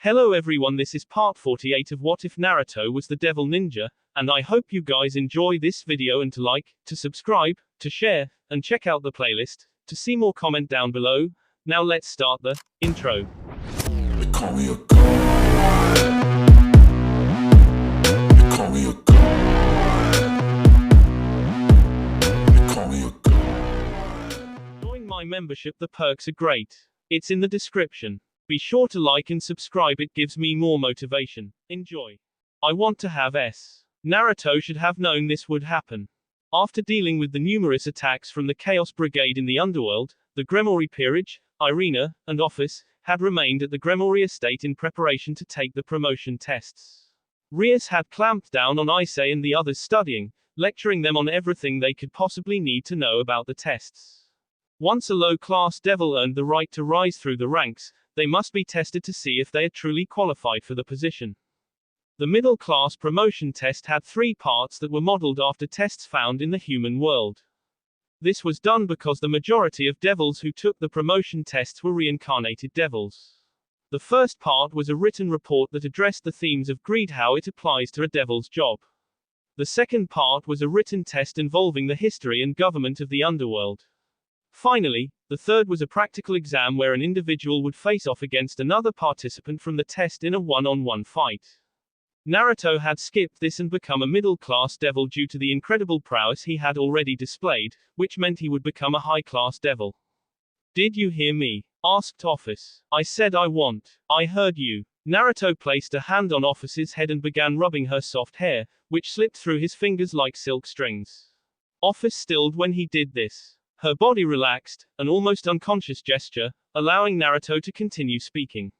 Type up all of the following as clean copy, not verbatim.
Hello everyone, this is part 48 of What If Naruto Was the Devil Ninja, and I hope you guys enjoy this video and to like, to subscribe, to share, and check out the playlist, to see more comment down below. Now let's start the intro. They call me a god. They call me a god. They call me a god. Join my membership, the perks are great. It's in the description. Be sure to like and subscribe, it gives me more motivation. Enjoy. I want to have S. Naruto should have known this would happen. After dealing with the numerous attacks from the Chaos Brigade in the underworld, the Gremory peerage, Irina, and office, had remained at the Gremory estate in preparation to take the promotion tests. Rias had clamped down on Issei and the others studying, lecturing them on everything they could possibly need to know about the tests. Once a low-class devil earned the right to rise through the ranks, they must be tested to see if they are truly qualified for the position. The middle-class promotion test had 3 parts that were modeled after tests found in the human world. This was done because the majority of devils who took the promotion tests were reincarnated devils. The first part was a written report that addressed the themes of greed, how it applies to a devil's job. The second part was a written test involving the history and government of the underworld. Finally, the third was a practical exam where an individual would face off against another participant from the test in a one-on-one fight. Naruto had skipped this and become a middle-class devil due to the incredible prowess he had already displayed, which meant he would become a high-class devil. Did you hear me? Asked Office. I said I want. I heard you. Naruto placed a hand on Office's head and began rubbing her soft hair, which slipped through his fingers like silk strings. Office stilled when he did this. Her body relaxed, an almost unconscious gesture, allowing Naruto to continue speaking.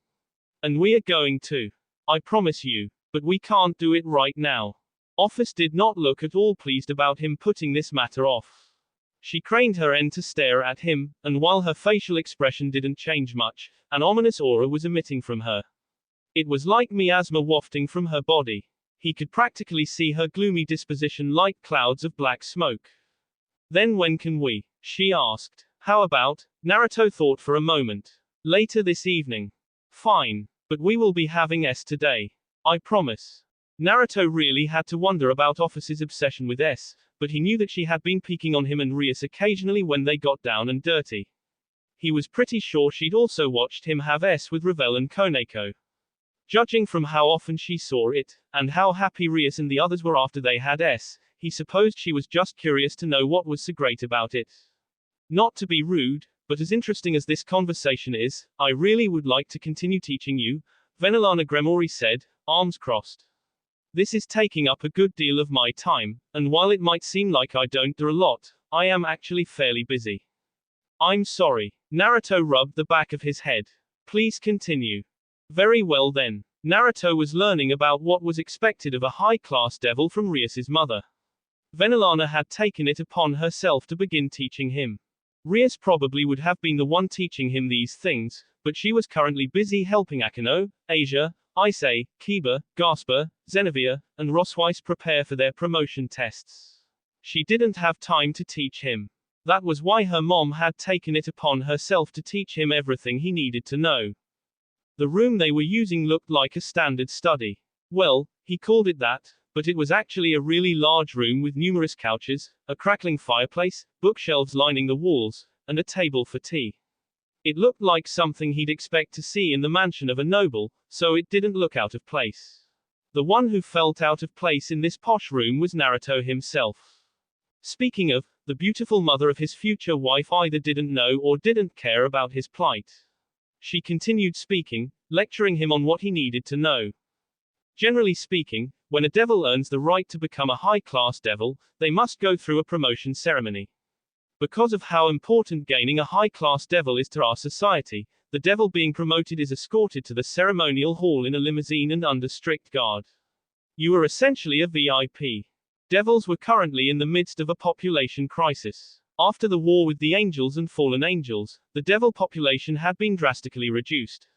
And we are going to. I promise you. But we can't do it right now. Office did not look at all pleased about him putting this matter off. She craned her end to stare at him, and while her facial expression didn't change much, an ominous aura was emitting from her. It was like miasma wafting from her body. He could practically see her gloomy disposition like clouds of black smoke. Then when can we? She asked. How about? Naruto thought for a moment. Later this evening. Fine. But we will be having S today. I promise. Naruto really had to wonder about Office's obsession with S, but he knew that she had been peeking on him and Rias occasionally when they got down and dirty. He was pretty sure she'd also watched him have S with Ravel and Koneko. Judging from how often she saw it, and how happy Rias and the others were after they had S, he supposed she was just curious to know what was so great about it. Not to be rude, but as interesting as this conversation is, I really would like to continue teaching you, Venelana Gremory said, arms crossed. This is taking up a good deal of my time, and while it might seem like I don't do a lot, I am actually fairly busy. I'm sorry. Naruto rubbed the back of his head. Please continue. Very well then. Naruto was learning about what was expected of a high-class devil from Rias's mother. Venelana had taken it upon herself to begin teaching him. Rias probably would have been the one teaching him these things, but she was currently busy helping Akeno, Asia, Issei, Kiba, Gasper, Zenevia, and Rosweiss prepare for their promotion tests. She didn't have time to teach him. That was why her mom had taken it upon herself to teach him everything he needed to know. The room they were using looked like a standard study. Well, he called it that, but it was actually a really large room with numerous couches, a crackling fireplace, bookshelves lining the walls, and a table for tea. It looked like something he'd expect to see in the mansion of a noble, so it didn't look out of place. The one who felt out of place in this posh room was Naruto himself. Speaking of, the beautiful mother of his future wife either didn't know or didn't care about his plight. She continued speaking, lecturing him on what he needed to know. Generally speaking, when a devil earns the right to become a high-class devil, they must go through a promotion ceremony. Because of how important gaining a high-class devil is to our society, the devil being promoted is escorted to the ceremonial hall in a limousine and under strict guard. You are essentially a VIP. Devils were currently in the midst of a population crisis. After the war with the angels and fallen angels, the devil population had been drastically reduced.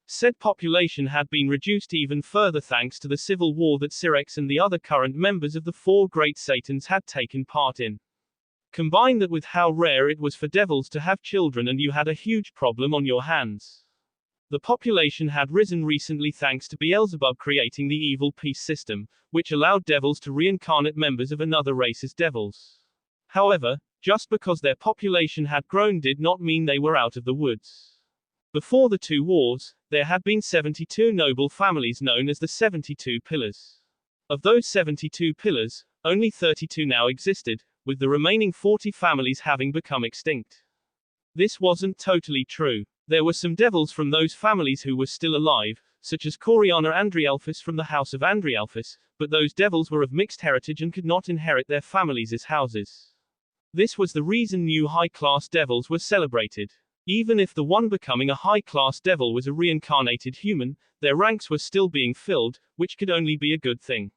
Said population had been reduced even further thanks to the civil war that Sirex and the other current members of the 4 great Satans had taken part in. Combine that with how rare it was for devils to have children and you had a huge problem on your hands. The population had risen recently thanks to Beelzebub creating the evil peace system, which allowed devils to reincarnate members of another race as devils. However, just because their population had grown did not mean they were out of the woods. Before the two wars, there had been 72 noble families known as the 72 Pillars. Of those 72 pillars, only 32 now existed, with the remaining 40 families having become extinct. This wasn't totally true. There were some devils from those families who were still alive, such as Coriana Andrialphus from the house of Andrialphus, but those devils were of mixed heritage and could not inherit their families' houses. This was the reason new high-class devils were celebrated. Even if the one becoming a high-class devil was a reincarnated human, their ranks were still being filled, which could only be a good thing.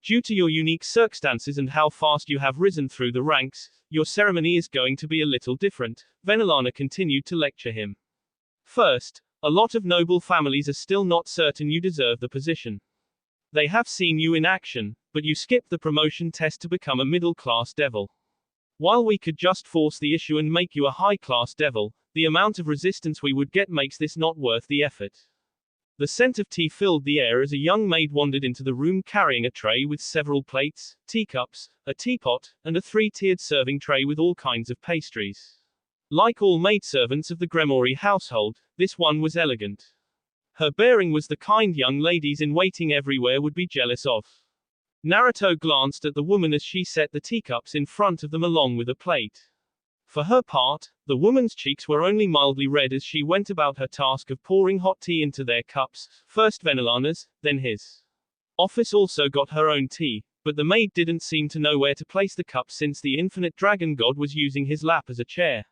Due to your unique circumstances and how fast you have risen through the ranks, your ceremony is going to be a little different, Venelana continued to lecture him. First, a lot of noble families are still not certain you deserve the position. They have seen you in action, but you skipped the promotion test to become a middle-class devil. While we could just force the issue and make you a high-class devil, the amount of resistance we would get makes this not worth the effort. The scent of tea filled the air as a young maid wandered into the room carrying a tray with several plates, teacups, a teapot, and a three-tiered serving tray with all kinds of pastries. Like all maidservants of the Gremory household, this one was elegant. Her bearing was the kind young ladies in waiting everywhere would be jealous of. Naruto glanced at the woman as she set the teacups in front of them along with a plate. For her part, the woman's cheeks were only mildly red as she went about her task of pouring hot tea into their cups, first Venelana's, then his. Office also got her own tea, but the maid didn't seem to know where to place the cup since the infinite dragon god was using his lap as a chair.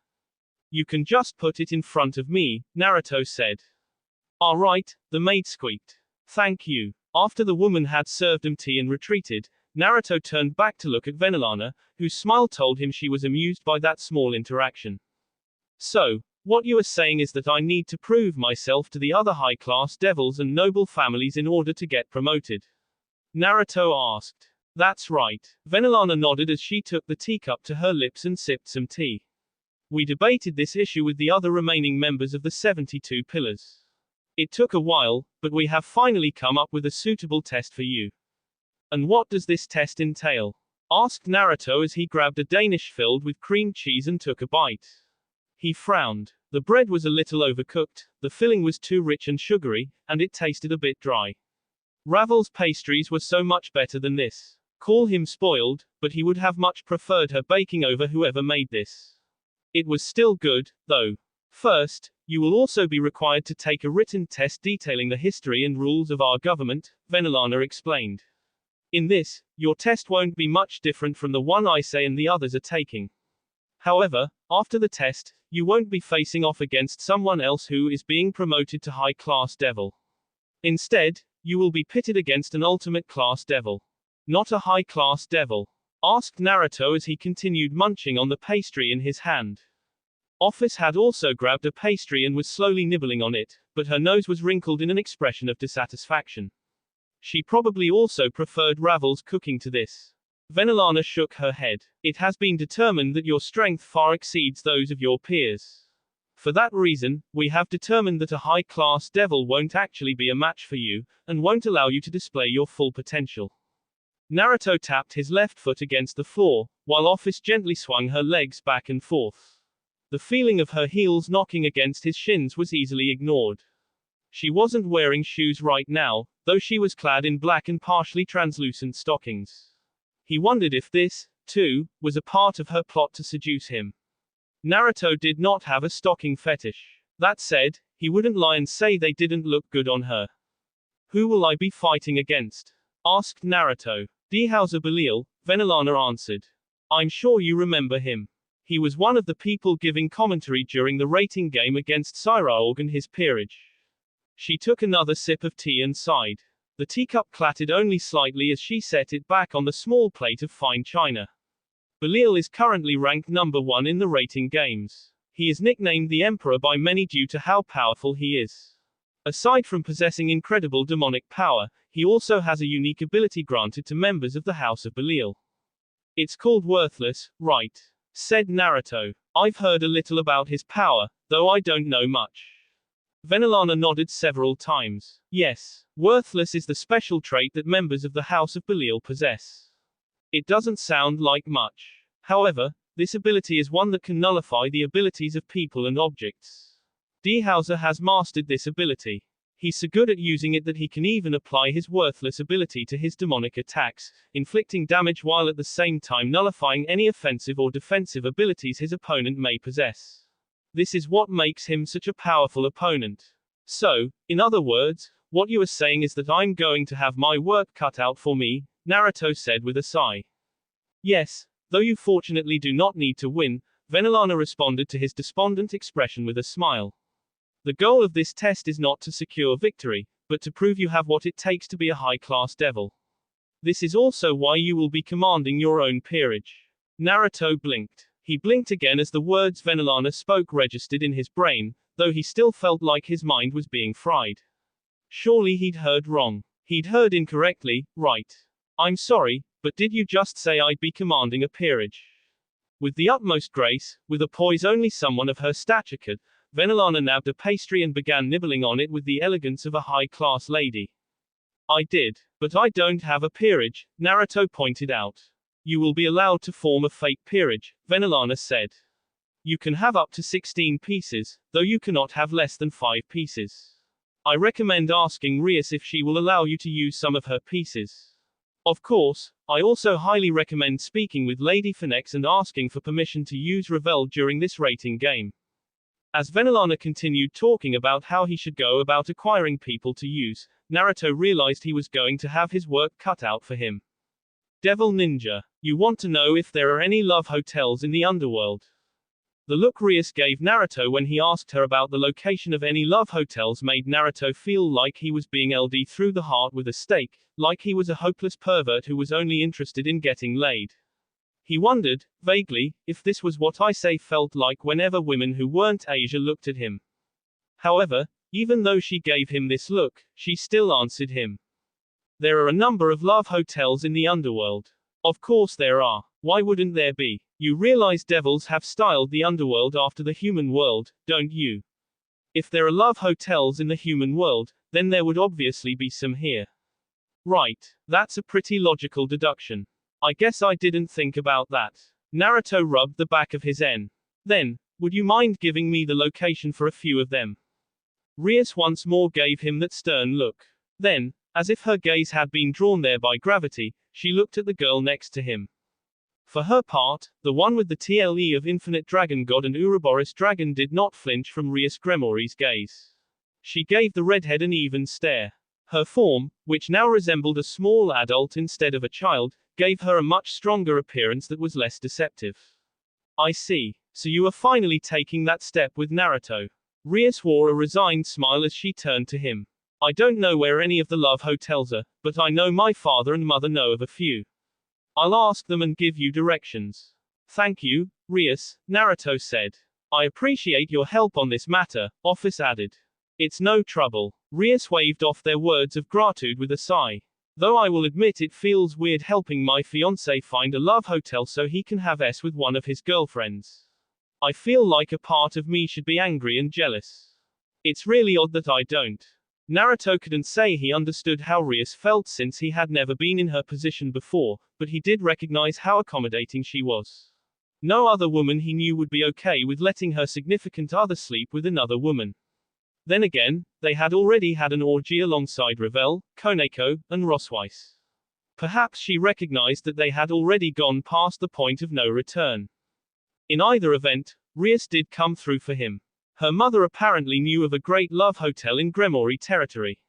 You can just put it in front of me, Naruto said. All right, the maid squeaked. Thank you. After the woman had served him tea and retreated, Naruto turned back to look at Venelana, whose smile told him she was amused by that small interaction. So, what you are saying is that I need to prove myself to the other high-class devils and noble families in order to get promoted? Naruto asked. That's right. Venelana nodded as she took the teacup to her lips and sipped some tea. We debated this issue with the other remaining members of the 72 Pillars. It took a while, but we have finally come up with a suitable test for you. And what does this test entail? Asked Naruto as he grabbed a Danish filled with cream cheese and took a bite. He frowned. The bread was a little overcooked, the filling was too rich and sugary, and it tasted a bit dry. Ravel's pastries were so much better than this. Call him spoiled, but he would have much preferred her baking over whoever made this. It was still good, though. First, you will also be required to take a written test detailing the history and rules of our government, Venelana explained. In this, your test won't be much different from the one I say and the others are taking. However, after the test, you won't be facing off against someone else who is being promoted to high-class devil. Instead, you will be pitted against an ultimate class devil. Not a high-class devil? Asked Naruto as he continued munching on the pastry in his hand. Office had also grabbed a pastry and was slowly nibbling on it, but her nose was wrinkled in an expression of dissatisfaction. She probably also preferred Ravel's cooking to this. Venelana shook her head. It has been determined that your strength far exceeds those of your peers. For that reason, we have determined that a high-class devil won't actually be a match for you, and won't allow you to display your full potential. Naruto tapped his left foot against the floor, while Office gently swung her legs back and forth. The feeling of her heels knocking against his shins was easily ignored. She wasn't wearing shoes right now, though she was clad in black and partially translucent stockings. He wondered if this, too, was a part of her plot to seduce him. Naruto did not have a stocking fetish. That said, he wouldn't lie and say they didn't look good on her. Who will I be fighting against? Asked Naruto. Dehauser Belial, Venelana answered. I'm sure you remember him. He was one of the people giving commentary during the rating game against Cyraorg and his peerage. She took another sip of tea and sighed. The teacup clattered only slightly as she set it back on the small plate of fine china. Belial is currently ranked number 1 in the rating games. He is nicknamed the Emperor by many due to how powerful he is. Aside from possessing incredible demonic power, he also has a unique ability granted to members of the House of Belial. It's called Worthless, right? Said Naruto. I've heard a little about his power, though I don't know much. Venelana nodded several times. Yes, worthless is the special trait that members of the House of Belial possess. It doesn't sound like much. However, this ability is one that can nullify the abilities of people and objects. Dehauser has mastered this ability. He's so good at using it that he can even apply his worthless ability to his demonic attacks, inflicting damage while at the same time nullifying any offensive or defensive abilities his opponent may possess. This is what makes him such a powerful opponent. So, in other words, what you are saying is that I'm going to have my work cut out for me, Naruto said with a sigh. Yes, though you fortunately do not need to win, Venelana responded to his despondent expression with a smile. The goal of this test is not to secure victory, but to prove you have what it takes to be a high-class devil. This is also why you will be commanding your own peerage. Naruto blinked. He blinked again as the words Venelana spoke registered in his brain, though he still felt like his mind was being fried. Surely he'd heard wrong. He'd heard incorrectly, right? I'm sorry, but did you just say I'd be commanding a peerage? With the utmost grace, with a poise only someone of her stature could, Venelana nabbed a pastry and began nibbling on it with the elegance of a high-class lady. I did, but I don't have a peerage, Naruto pointed out. You will be allowed to form a fake peerage, Venelana said. You can have up to 16 pieces, though you cannot have less than 5 pieces. I recommend asking Rias if she will allow you to use some of her pieces. Of course, I also highly recommend speaking with Lady Phoenix and asking for permission to use Revel during this rating game. As Venelana continued talking about how he should go about acquiring people to use, Naruto realized he was going to have his work cut out for him. Devil Ninja, you want to know if there are any love hotels in the underworld? The look Rias gave Naruto when he asked her about the location of any love hotels made Naruto feel like he was being LD through the heart with a stake, like he was a hopeless pervert who was only interested in getting laid. He wondered, vaguely, if this was what Issei felt like whenever women who weren't Asia looked at him. However, even though she gave him this look, she still answered him. There are a number of love hotels in the underworld. Of course there are. Why wouldn't there be? You realize devils have styled the underworld after the human world, don't you? If there are love hotels in the human world, then there would obviously be some here. Right, that's a pretty logical deduction. I guess I didn't think about that. Naruto rubbed the back of his N. Then, would you mind giving me the location for a few of them? Rias once more gave him that stern look. Then, as if her gaze had been drawn there by gravity, she looked at the girl next to him. For her part, the one with the TLE of Infinite Dragon God and Ouroboros Dragon did not flinch from Rias Gremori's gaze. She gave the redhead an even stare. Her form, which now resembled a small adult instead of a child, gave her a much stronger appearance that was less deceptive. I see. So you are finally taking that step with Naruto. Rias wore a resigned smile as she turned to him. I don't know where any of the love hotels are, but I know my father and mother know of a few. I'll ask them and give you directions. Thank you, Rias, Naruto said. I appreciate your help on this matter, Office added. It's no trouble. Rias waved off their words of gratitude with a sigh. Though I will admit it feels weird helping my fiancé find a love hotel so he can have S with one of his girlfriends. I feel like a part of me should be angry and jealous. It's really odd that I don't. Naruto couldn't say he understood how Rias felt since he had never been in her position before, but he did recognize how accommodating she was. No other woman he knew would be okay with letting her significant other sleep with another woman. Then again, they had already had an orgy alongside Revel, Koneko, and Rosweiss. Perhaps she recognized that they had already gone past the point of no return. In either event, Rias did come through for him. Her mother apparently knew of a great love hotel in Gremori territory.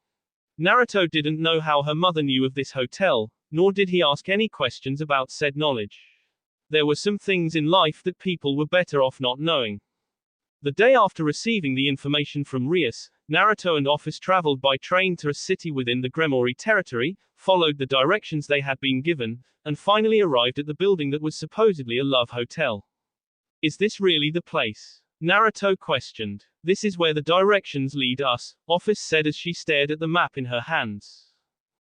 Naruto didn't know how her mother knew of this hotel, nor did he ask any questions about said knowledge. There were some things in life that people were better off not knowing. The day after receiving the information from Rias, Naruto and Office traveled by train to a city within the Gremori territory, followed the directions they had been given, and finally arrived at the building that was supposedly a love hotel. Is this really the place? Naruto questioned. This is where the directions lead us, Office said as she stared at the map in her hands.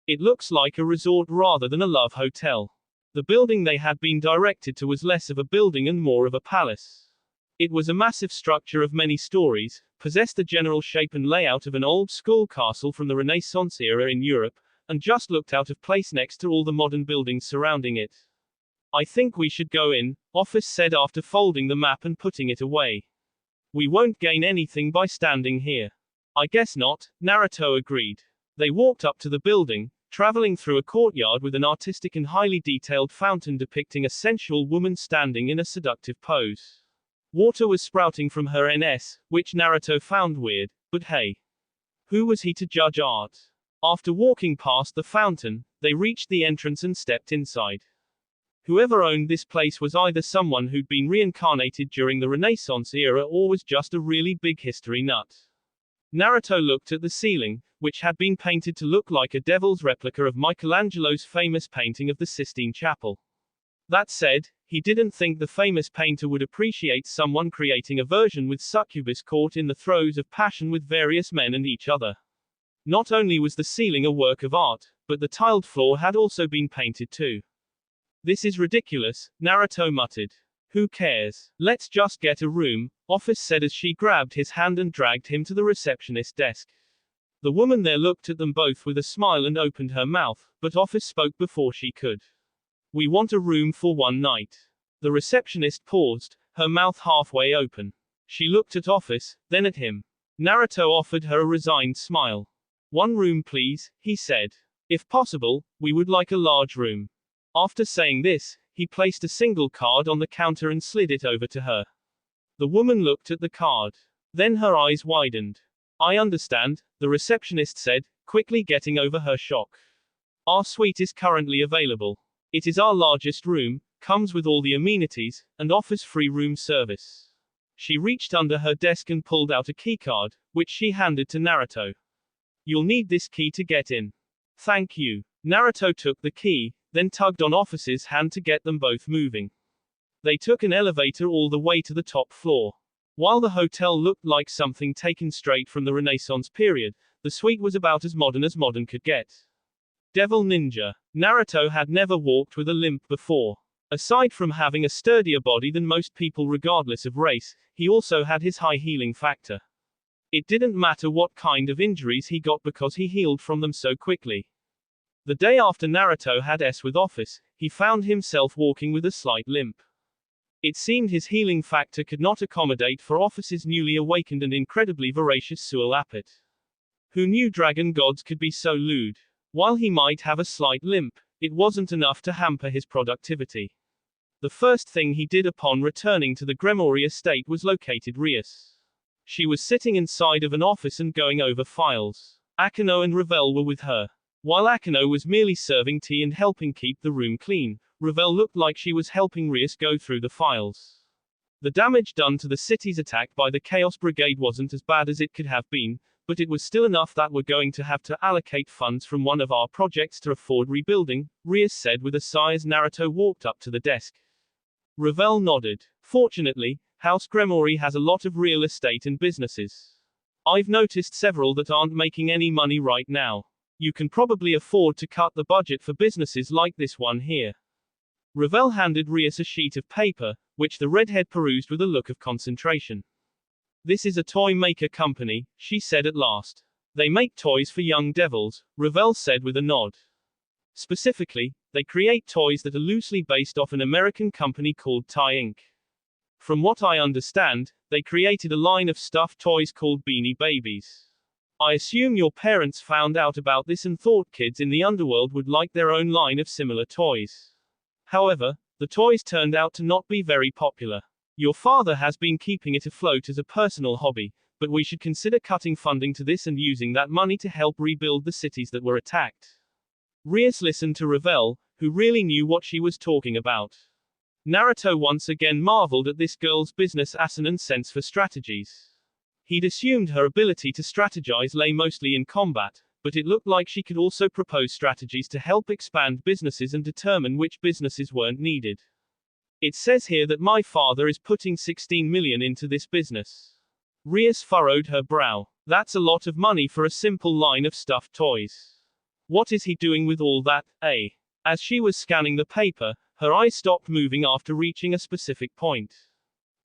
It looks like a resort rather than a love hotel. The building they had been directed to was less of a building and more of a palace. It was a massive structure of many stories, possessed the general shape and layout of an old-school castle from the Renaissance era in Europe, and just looked out of place next to all the modern buildings surrounding it. I think we should go in, Office said after folding the map and putting it away. We won't gain anything by standing here. I guess not, Naruto agreed. They walked up to the building, traveling through a courtyard with an artistic and highly detailed fountain depicting a sensual woman standing in a seductive pose. Water was sprouting from her NS, which Naruto found weird, but hey. Who was he to judge art? After walking past the fountain, they reached the entrance and stepped inside. Whoever owned this place was either someone who'd been reincarnated during the Renaissance era or was just a really big history nut. Naruto looked at the ceiling, which had been painted to look like a devil's replica of Michelangelo's famous painting of the Sistine Chapel. That said, he didn't think the famous painter would appreciate someone creating a version with succubus caught in the throes of passion with various men and each other. Not only was the ceiling a work of art, but the tiled floor had also been painted too. This is ridiculous, Naruto muttered. Who cares? Let's just get a room, Office said as she grabbed his hand and dragged him to the receptionist desk. The woman there looked at them both with a smile and opened her mouth, but Office spoke before she could. We want a room for one night. The receptionist paused, her mouth halfway open. She looked at Office, then at him. Naruto offered her a resigned smile. One room please, he said. If possible, we would like a large room. After saying this, he placed a single card on the counter and slid it over to her. The woman looked at the card. Then her eyes widened. I understand, the receptionist said, quickly getting over her shock. Our suite is currently available. It is our largest room, comes with all the amenities, and offers free room service. She reached under her desk and pulled out a keycard, which she handed to Naruto. You'll need this key to get in. Thank you. Naruto took the key, then tugged on Office's hand to get them both moving. They took an elevator all the way to the top floor. While the hotel looked like something taken straight from the Renaissance period, the suite was about as modern could get. Devil Ninja. Naruto had never walked with a limp before. Aside from having a sturdier body than most people regardless of race, he also had his high healing factor. It didn't matter what kind of injuries he got because he healed from them so quickly. The day after Naruto had with Office, he found himself walking with a slight limp. It seemed his healing factor could not accommodate for Office's newly awakened and incredibly voracious Sual appet. Who knew dragon gods could be so lewd? While he might have a slight limp, it wasn't enough to hamper his productivity. The first thing he did upon returning to the Gremory estate was located Rias. She was sitting inside of an office and going over files. Akeno and Ravel were with her. While Akeno was merely serving tea and helping keep the room clean, Ravel looked like she was helping Rias go through the files. The damage done to the city's attack by the Chaos Brigade wasn't as bad as it could have been, but it was still enough that we're going to have to allocate funds from one of our projects to afford rebuilding, Rias said with a sigh as Naruto walked up to the desk. Ravel nodded. Fortunately, House Gremory has a lot of real estate and businesses. I've noticed several that aren't making any money right now. You can probably afford to cut the budget for businesses like this one here. Ravel handed Rias a sheet of paper, which the redhead perused with a look of concentration. This is a toy maker company, she said at last. They make toys for young devils, Ravel said with a nod. Specifically, they create toys that are loosely based off an American company called Tie Inc. From what I understand, they created a line of stuffed toys called Beanie Babies. I assume your parents found out about this and thought kids in the underworld would like their own line of similar toys. However, the toys turned out to not be very popular. Your father has been keeping it afloat as a personal hobby, but we should consider cutting funding to this and using that money to help rebuild the cities that were attacked. Rias listened to Ravel, who really knew what she was talking about. Naruto once again marveled at this girl's business acumen and sense for strategies. He'd assumed her ability to strategize lay mostly in combat, but it looked like she could also propose strategies to help expand businesses and determine which businesses weren't needed. It says here that my father is putting 16 million into this business. Rias furrowed her brow. That's a lot of money for a simple line of stuffed toys. What is he doing with all that, eh? As she was scanning the paper, her eyes stopped moving after reaching a specific point.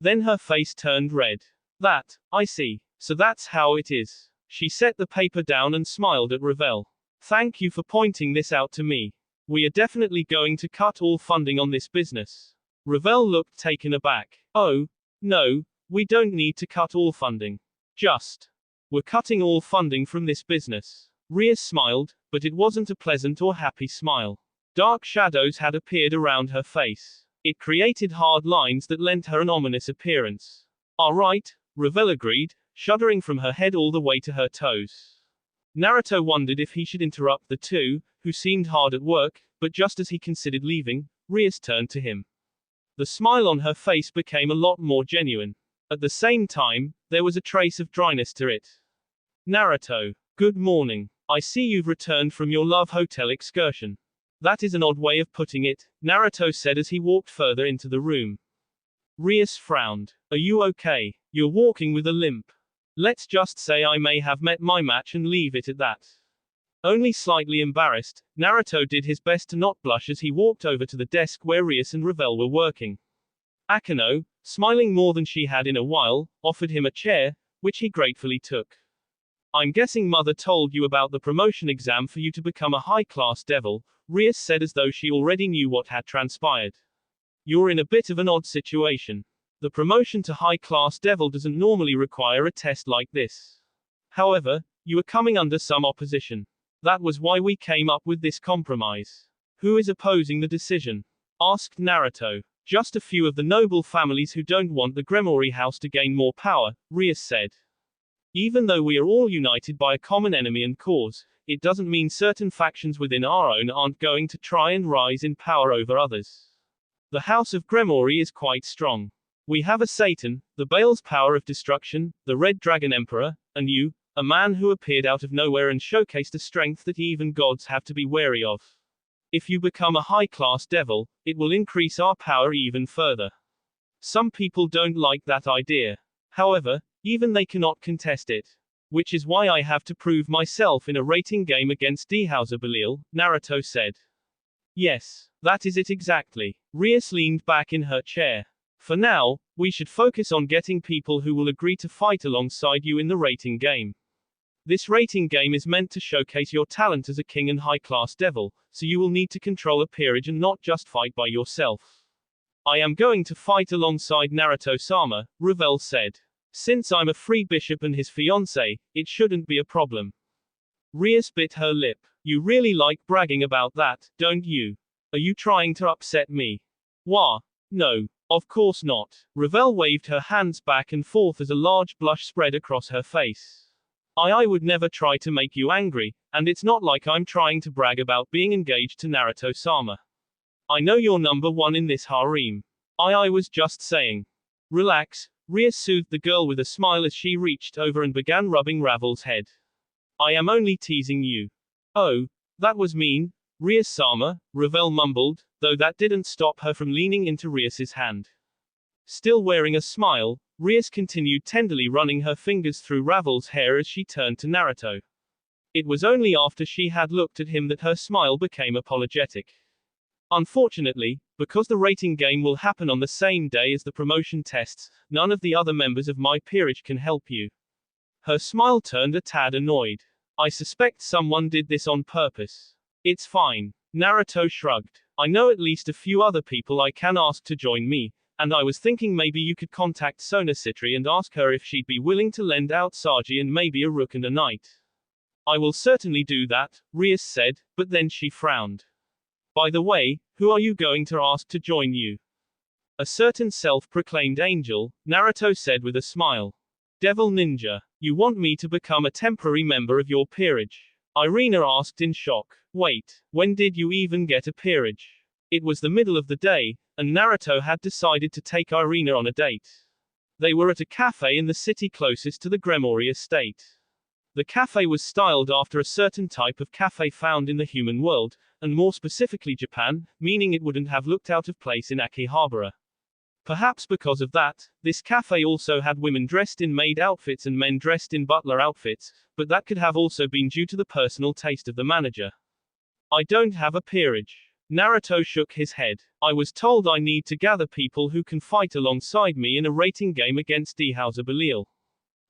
Then her face turned red. That, I see. So that's how it is. She set the paper down and smiled at Ravel. Thank you for pointing this out to me. We are definitely going to cut all funding on this business. Ravel looked taken aback. Oh, no, we don't need to cut all funding. We're cutting all funding from this business. Rias smiled, but it wasn't a pleasant or happy smile. Dark shadows had appeared around her face. It created hard lines that lent her an ominous appearance. All right, Ravel agreed, shuddering from her head all the way to her toes. Naruto wondered if he should interrupt the two, who seemed hard at work, but just as he considered leaving, Rias turned to him. The smile on her face became a lot more genuine. At the same time, there was a trace of dryness to it. Naruto, good morning. I see you've returned from your love hotel excursion. That is an odd way of putting it, Naruto said as he walked further into the room. Rias frowned. Are you okay? You're walking with a limp. Let's just say I may have met my match and leave it at that. Only slightly embarrassed, Naruto did his best to not blush as he walked over to the desk where Rias and Ravel were working. Akano, smiling more than she had in a while, offered him a chair, which he gratefully took. I'm guessing Mother told you about the promotion exam for you to become a high-class devil, Rias said as though she already knew what had transpired. You're in a bit of an odd situation. The promotion to high-class devil doesn't normally require a test like this. However, you are coming under some opposition. That was why we came up with this compromise. Who is opposing the decision? Asked Naruto. Just a few of the noble families who don't want the Gremory house to gain more power, Rias said. Even though we are all united by a common enemy and cause, it doesn't mean certain factions within our own aren't going to try and rise in power over others. The House of Gremory is quite strong. We have a Satan, the Baal's power of destruction, the Red Dragon Emperor, and you, a man who appeared out of nowhere and showcased a strength that even gods have to be wary of. If you become a high-class devil, it will increase our power even further. Some people don't like that idea. However, even they cannot contest it. Which is why I have to prove myself in a rating game against Dehauser Belil, Naruto said. Yes, that is it exactly. Rias leaned back in her chair. For now, we should focus on getting people who will agree to fight alongside you in the rating game. This rating game is meant to showcase your talent as a king and high-class devil, so you will need to control a peerage and not just fight by yourself. I am going to fight alongside Naruto-sama, Ravel said. Since I'm a free bishop and his fiancé, it shouldn't be a problem. Rias bit her lip. You really like bragging about that, don't you? Are you trying to upset me? Wah. No. Of course not. Ravel waved her hands back and forth as a large blush spread across her face. I would never try to make you angry, and it's not like I'm trying to brag about being engaged to Naruto-sama. I know you're number one in this harem. I was just saying. Relax, Rias soothed the girl with a smile as she reached over and began rubbing Ravel's head. I am only teasing you. Oh, that was mean, Rias-sama, Ravel mumbled, though that didn't stop her from leaning into Rias's hand. Still wearing a smile, Rias continued tenderly running her fingers through Ravel's hair as she turned to Naruto. It was only after she had looked at him that her smile became apologetic. Unfortunately, because the rating game will happen on the same day as the promotion tests, none of the other members of my peerage can help you. Her smile turned a tad annoyed. I suspect someone did this on purpose. It's fine. Naruto shrugged. I know at least a few other people I can ask to join me, and I was thinking maybe you could contact Sonacitri and ask her if she'd be willing to lend out Saji and maybe a rook and a knight. I will certainly do that, Rias said, but then she frowned. By the way, who are you going to ask to join you? A certain self-proclaimed angel, Naruto said with a smile. Devil Ninja, you want me to become a temporary member of your peerage? Irina asked in shock. Wait, when did you even get a peerage? It was the middle of the day, and Naruto had decided to take Irina on a date. They were at a cafe in the city closest to the Gremory estate. The cafe was styled after a certain type of cafe found in the human world, and more specifically Japan, meaning it wouldn't have looked out of place in Akihabara. Perhaps because of that, this cafe also had women dressed in maid outfits and men dressed in butler outfits, but that could have also been due to the personal taste of the manager. I don't have a peerage. Naruto shook his head. I was told I need to gather people who can fight alongside me in a rating game against Dehauser Belil.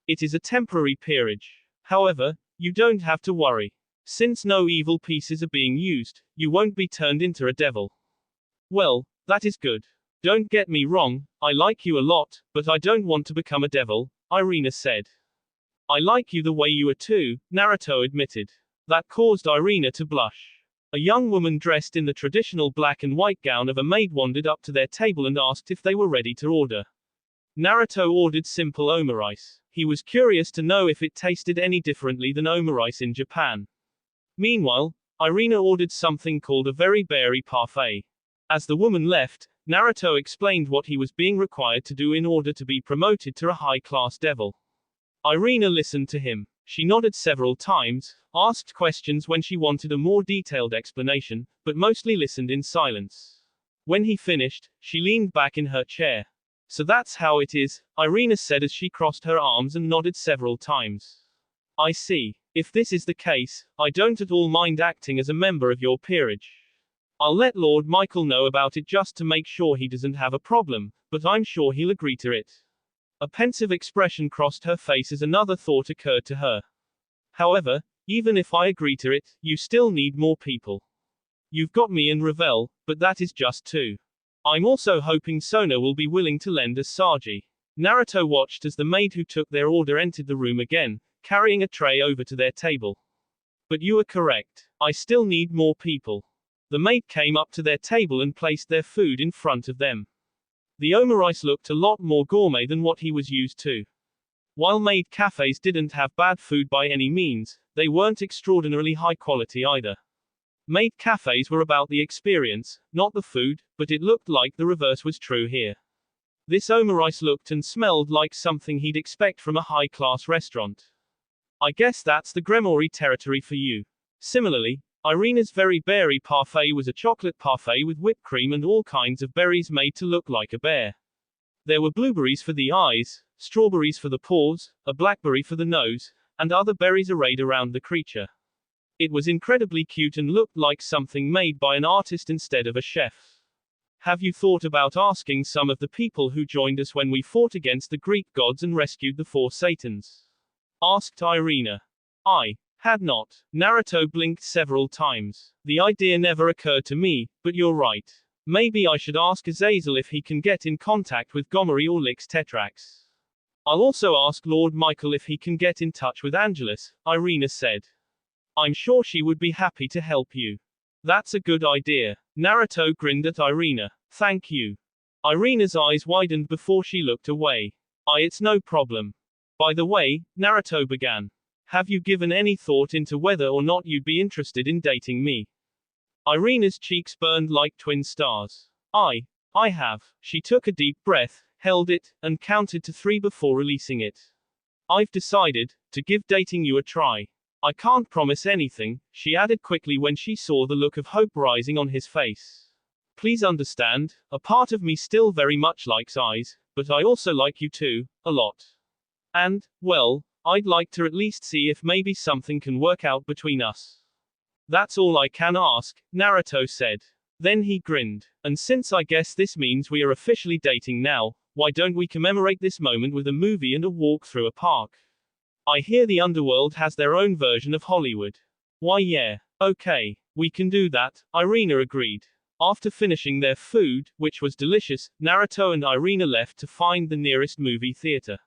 It is a temporary peerage. However, you don't have to worry. Since no evil pieces are being used, you won't be turned into a devil. Well, that is good. Don't get me wrong, I like you a lot, but I don't want to become a devil, Irina said. I like you the way you are too, Naruto admitted. That caused Irina to blush. A young woman dressed in the traditional black and white gown of a maid wandered up to their table and asked if they were ready to order. Naruto ordered simple omurice. He was curious to know if it tasted any differently than omurice in Japan. Meanwhile, Irina ordered something called a very berry parfait. As the woman left, Naruto explained what he was being required to do in order to be promoted to a high-class devil. Irina listened to him. She nodded several times, asked questions when she wanted a more detailed explanation, but mostly listened in silence. When he finished, she leaned back in her chair. So that's how it is, Irina said as she crossed her arms and nodded several times. I see. If this is the case, I don't at all mind acting as a member of your peerage. I'll let Lord Michael know about it just to make sure he doesn't have a problem, but I'm sure he'll agree to it. A pensive expression crossed her face as another thought occurred to her. However, even if I agree to it, you still need more people. You've got me and Ravel, but that is just two. I'm also hoping Sona will be willing to lend us Saji. Naruto watched as the maid who took their order entered the room again, carrying a tray over to their table. But you are correct. I still need more people. The maid came up to their table and placed their food in front of them. The omurice looked a lot more gourmet than what he was used to. While maid cafes didn't have bad food by any means, they weren't extraordinarily high quality either. Maid cafes were about the experience, not the food, but it looked like the reverse was true here. This omurice looked and smelled like something he'd expect from a high-class restaurant. I guess that's the Gremory territory for you. Similarly, Irina's very berry parfait was a chocolate parfait with whipped cream and all kinds of berries made to look like a bear. There were blueberries for the eyes, strawberries for the paws, a blackberry for the nose, and other berries arrayed around the creature. It was incredibly cute and looked like something made by an artist instead of a chef. Have you thought about asking some of the people who joined us when we fought against the Greek gods and rescued the 4 Satans? Asked Irina. I had not. Naruto blinked several times. The idea never occurred to me, but you're right. Maybe I should ask Azazel if he can get in contact with Gomery or Lix Tetrax. I'll also ask Lord Michael if he can get in touch with Angelus, Irina said. I'm sure she would be happy to help you. That's a good idea. Naruto grinned at Irina. Thank you. Irina's eyes widened before she looked away. It's no problem. By the way, Naruto began. Have you given any thought into whether or not you'd be interested in dating me? Irina's cheeks burned like twin stars. I have. She took a deep breath, held it, and counted to 3 before releasing it. I've decided to give dating you a try. I can't promise anything, she added quickly when she saw the look of hope rising on his face. Please understand, a part of me still very much likes eyes, but I also like you too, a lot. And, well, I'd like to at least see if maybe something can work out between us. That's all I can ask, Naruto said. Then he grinned. And since I guess this means we are officially dating now, why don't we commemorate this moment with a movie and a walk through a park? I hear the underworld has their own version of Hollywood. Why yeah, okay, we can do that, Irina agreed. After finishing their food, which was delicious, Naruto and Irina left to find the nearest movie theater.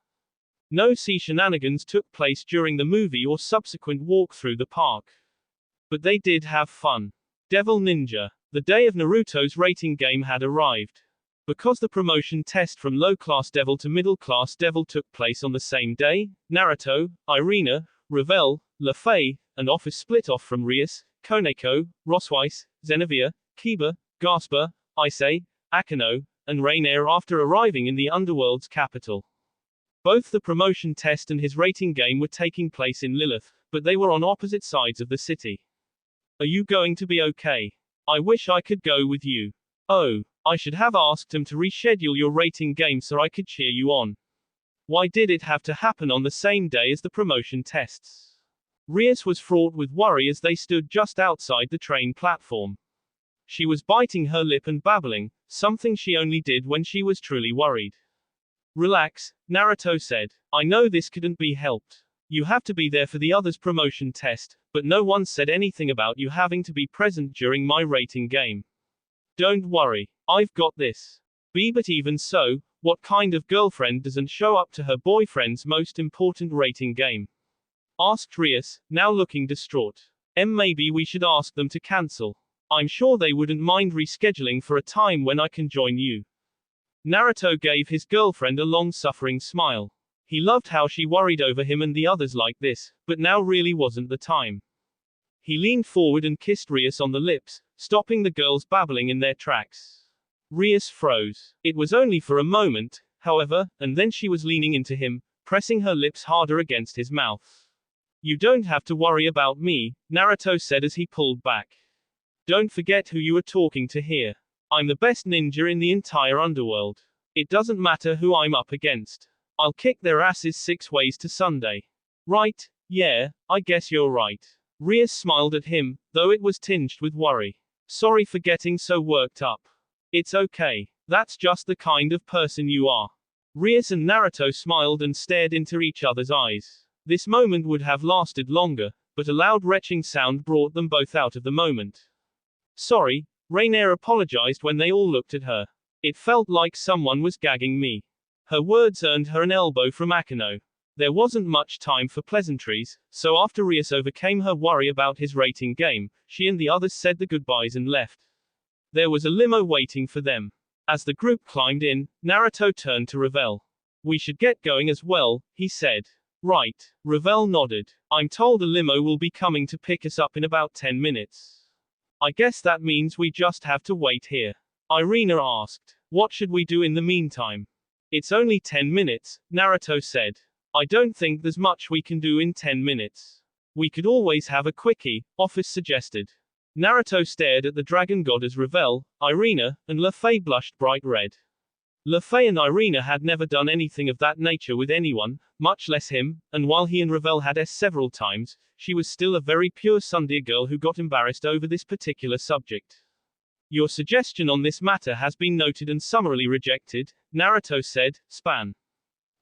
No sea shenanigans took place during the movie or subsequent walk through the park. But they did have fun. Devil Ninja. The day of Naruto's rating game had arrived. Because the promotion test from low-class devil to middle-class devil took place on the same day, Naruto, Irina, Ravel, Lafay, and Office split off from Rias, Koneko, Rosweiss, Zenevia, Kiba, Gasper, Issei, Akano, and Rainier after arriving in the underworld's capital. Both the promotion test and his rating game were taking place in Lilith, but they were on opposite sides of the city. Are you going to be okay? I wish I could go with you. Oh, I should have asked him to reschedule your rating game so I could cheer you on. Why did it have to happen on the same day as the promotion tests? Rias was fraught with worry as they stood just outside the train platform. She was biting her lip and babbling, something she only did when she was truly worried. Relax, Naruto said. I know this couldn't be helped. You have to be there for the others' promotion test, but no one said anything about you having to be present during my rating game. Don't worry, I've got this. But even so, what kind of girlfriend doesn't show up to her boyfriend's most important rating game? Asked Rias, now looking distraught. Maybe we should ask them to cancel. I'm sure they wouldn't mind rescheduling for a time when I can join you. Naruto gave his girlfriend a long-suffering smile. He loved how she worried over him and the others like this, but now really wasn't the time. He leaned forward and kissed Rias on the lips, stopping the girls babbling in their tracks. Rias froze. It was only for a moment, however, and then she was leaning into him, pressing her lips harder against his mouth. You don't have to worry about me, Naruto said as he pulled back. Don't forget who you are talking to here. I'm the best ninja in the entire underworld. It doesn't matter who I'm up against. I'll kick their asses 6 ways to Sunday. Right, yeah, I guess you're right. Rias smiled at him, though it was tinged with worry. Sorry for getting so worked up. It's okay. That's just the kind of person you are. Rias and Naruto smiled and stared into each other's eyes. This moment would have lasted longer, but a loud retching sound brought them both out of the moment. Sorry, Rainier apologized when they all looked at her. It felt like someone was gagging me. Her words earned her an elbow from Akano. There wasn't much time for pleasantries, so after Rias overcame her worry about his rating game, she and the others said the goodbyes and left. There was a limo waiting for them. As the group climbed in, Naruto turned to Revel. We should get going as well, he said. Right. Revel nodded. I'm told a limo will be coming to pick us up in about 10 minutes. I guess that means we just have to wait here. Irina asked. What should we do in the meantime? It's only 10 minutes, Naruto said. I don't think there's much we can do in 10 minutes. We could always have a quickie, Office suggested. Naruto stared at the dragon god as Revel, Irina, and Luffy blushed bright red. Luffy and Irina had never done anything of that nature with anyone, much less him, and while he and Revel had several times, she was still a very pure tsundere girl who got embarrassed over this particular subject. Your suggestion on this matter has been noted and summarily rejected, Naruto said, span.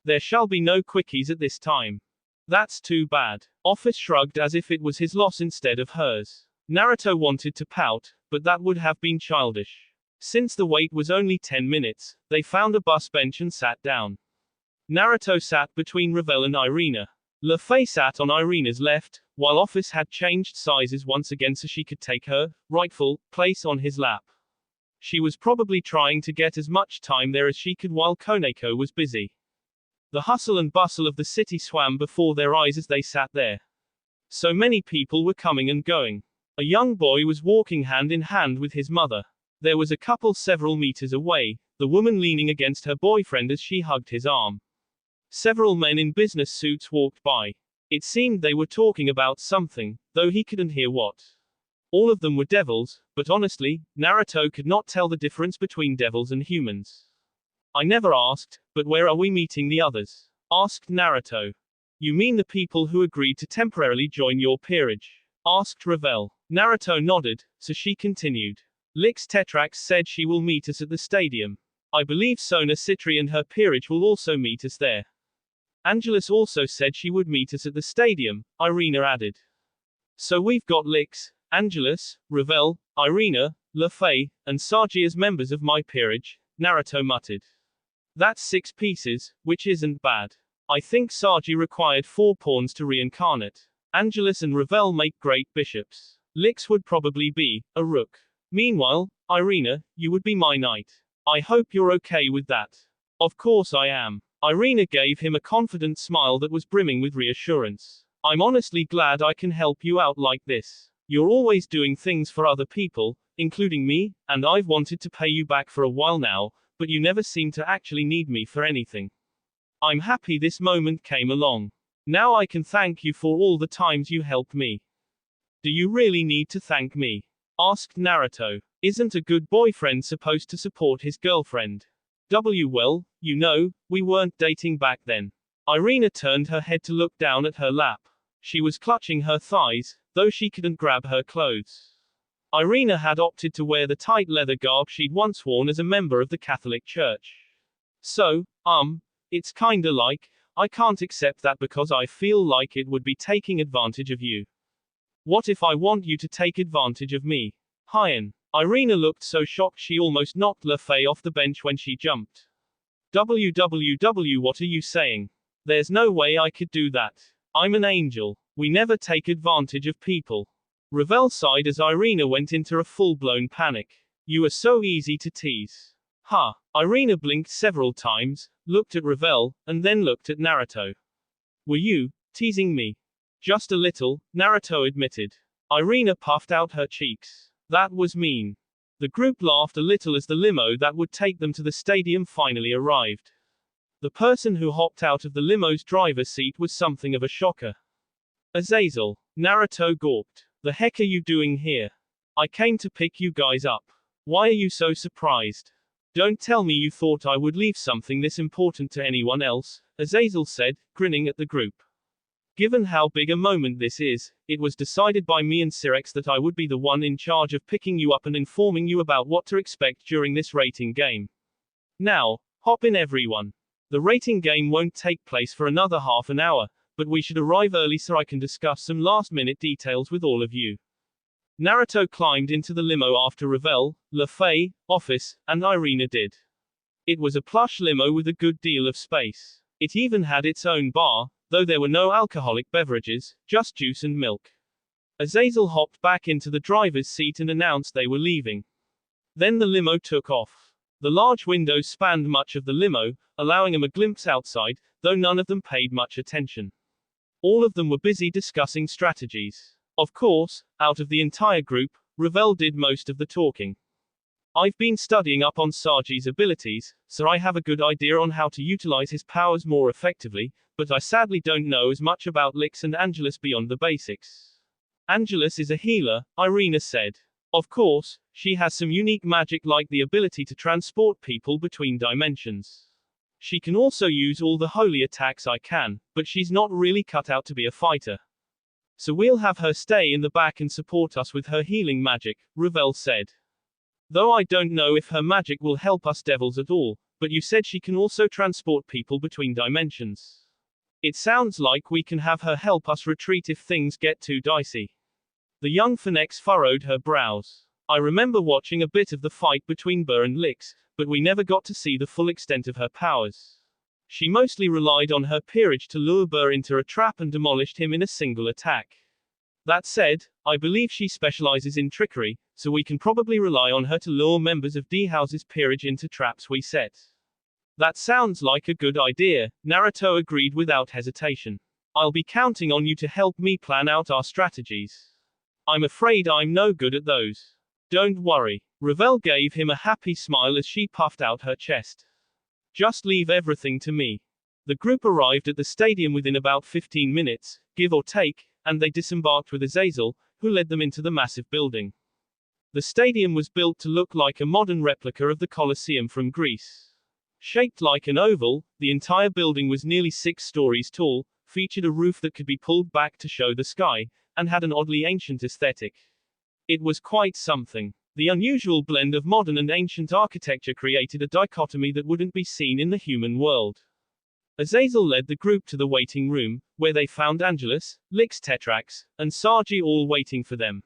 There shall be no quickies at this time. That's too bad. Office shrugged as if it was his loss instead of hers. Naruto wanted to pout, but that would have been childish. Since the wait was only 10 minutes, they found a bus bench and sat down. Naruto sat between Revel and Irina. Luffy sat on Irina's left, while Office had changed sizes once again so she could take her rightful place on his lap. She was probably trying to get as much time there as she could while Koneko was busy. The hustle and bustle of the city swam before their eyes as they sat there. So many people were coming and going. A young boy was walking hand in hand with his mother. There was a couple several meters away, the woman leaning against her boyfriend as she hugged his arm. Several men in business suits walked by. It seemed they were talking about something, though he couldn't hear what. All of them were devils, but honestly, Naruto could not tell the difference between devils and humans. I never asked, but where are we meeting the others? Asked Naruto. You mean the people who agreed to temporarily join your peerage? Asked Revel. Naruto nodded, so she continued. Lix Tetrax said she will meet us at the stadium. I believe Sona Citri and her peerage will also meet us there. Angelus also said she would meet us at the stadium, Irina added. So we've got Lix, Angelus, Revel, Irina, Luffy, and Saji as members of my peerage, Naruto muttered. That's 6 pieces, which isn't bad. I think Saji required 4 pawns to reincarnate. Angelus and Revel make great bishops. Lix would probably be a rook. Meanwhile, Irina, you would be my knight. I hope you're okay with that. Of course I am. Irina gave him a confident smile that was brimming with reassurance. I'm honestly glad I can help you out like this. You're always doing things for other people, including me, and I've wanted to pay you back for a while now, but you never seem to actually need me for anything. I'm happy this moment came along. Now I can thank you for all the times you helped me. Do you really need to thank me? Asked Naruto. Isn't a good boyfriend supposed to support his girlfriend? Well, you know, we weren't dating back then. Irina turned her head to look down at her lap. She was clutching her thighs, though she couldn't grab her clothes. Irina had opted to wear the tight leather garb she'd once worn as a member of the Catholic Church. So, It's kinda like, I can't accept that because I feel like it would be taking advantage of you. What if I want you to take advantage of me? Hyen. Irina looked so shocked she almost knocked LeFay off the bench when she jumped. WWW, what are you saying? There's no way I could do that. I'm an angel. We never take advantage of people. Ravel sighed as Irina went into a full-blown panic. You are so easy to tease. Ha. Irina blinked several times, looked at Ravel, and then looked at Naruto. Were you teasing me? Just a little, Naruto admitted. Irina puffed out her cheeks. That was mean. The group laughed a little as the limo that would take them to the stadium finally arrived. The person who hopped out of the limo's driver's seat was something of a shocker. Azazel. Naruto gawped. The heck are you doing here? I came to pick you guys up. Why are you so surprised? Don't tell me you thought I would leave something this important to anyone else, Azazel said, grinning at the group. Given how big a moment this is, it was decided by me and Cyrex that I would be the one in charge of picking you up and informing you about what to expect during this rating game. Now, hop in everyone. The rating game won't take place for another half an hour, but we should arrive early so I can discuss some last-minute details with all of you. Naruto climbed into the limo after Ravel, LeFay, Office, and Irina did. It was a plush limo with a good deal of space. It even had its own bar, though there were no alcoholic beverages, just juice and milk. Azazel hopped back into the driver's seat and announced they were leaving. Then the limo took off. The large windows spanned much of the limo, allowing them a glimpse outside, though none of them paid much attention. All of them were busy discussing strategies. Of course, out of the entire group, Ravel did most of the talking. I've been studying up on Saji's abilities, so I have a good idea on how to utilize his powers more effectively, but I sadly don't know as much about Lix and Angelus beyond the basics. Angelus is a healer, Irina said. Of course, she has some unique magic like the ability to transport people between dimensions. She can also use all the holy attacks I can, but she's not really cut out to be a fighter. So we'll have her stay in the back and support us with her healing magic, Ravel said. Though I don't know if her magic will help us devils at all, but you said she can also transport people between dimensions. It sounds like we can have her help us retreat if things get too dicey. The young Phoenix furrowed her brows. I remember watching a bit of the fight between Burr and Lix, but we never got to see the full extent of her powers. She mostly relied on her peerage to lure Burr into a trap and demolished him in a single attack. That said, I believe she specializes in trickery, so we can probably rely on her to lure members of D-House's peerage into traps we set. That sounds like a good idea, Naruto agreed without hesitation. I'll be counting on you to help me plan out our strategies. I'm afraid I'm no good at those. Don't worry. Ravel gave him a happy smile as she puffed out her chest. Just leave everything to me. The group arrived at the stadium within about 15 minutes, give or take, and they disembarked with Azazel, who led them into the massive building. The stadium was built to look like a modern replica of the Colosseum from Greece. Shaped like an oval, the entire building was nearly 6 stories tall, featured a roof that could be pulled back to show the sky, and had an oddly ancient aesthetic. It was quite something. The unusual blend of modern and ancient architecture created a dichotomy that wouldn't be seen in the human world. Azazel led the group to the waiting room, where they found Angelus, Lix Tetrax, and Saji all waiting for them.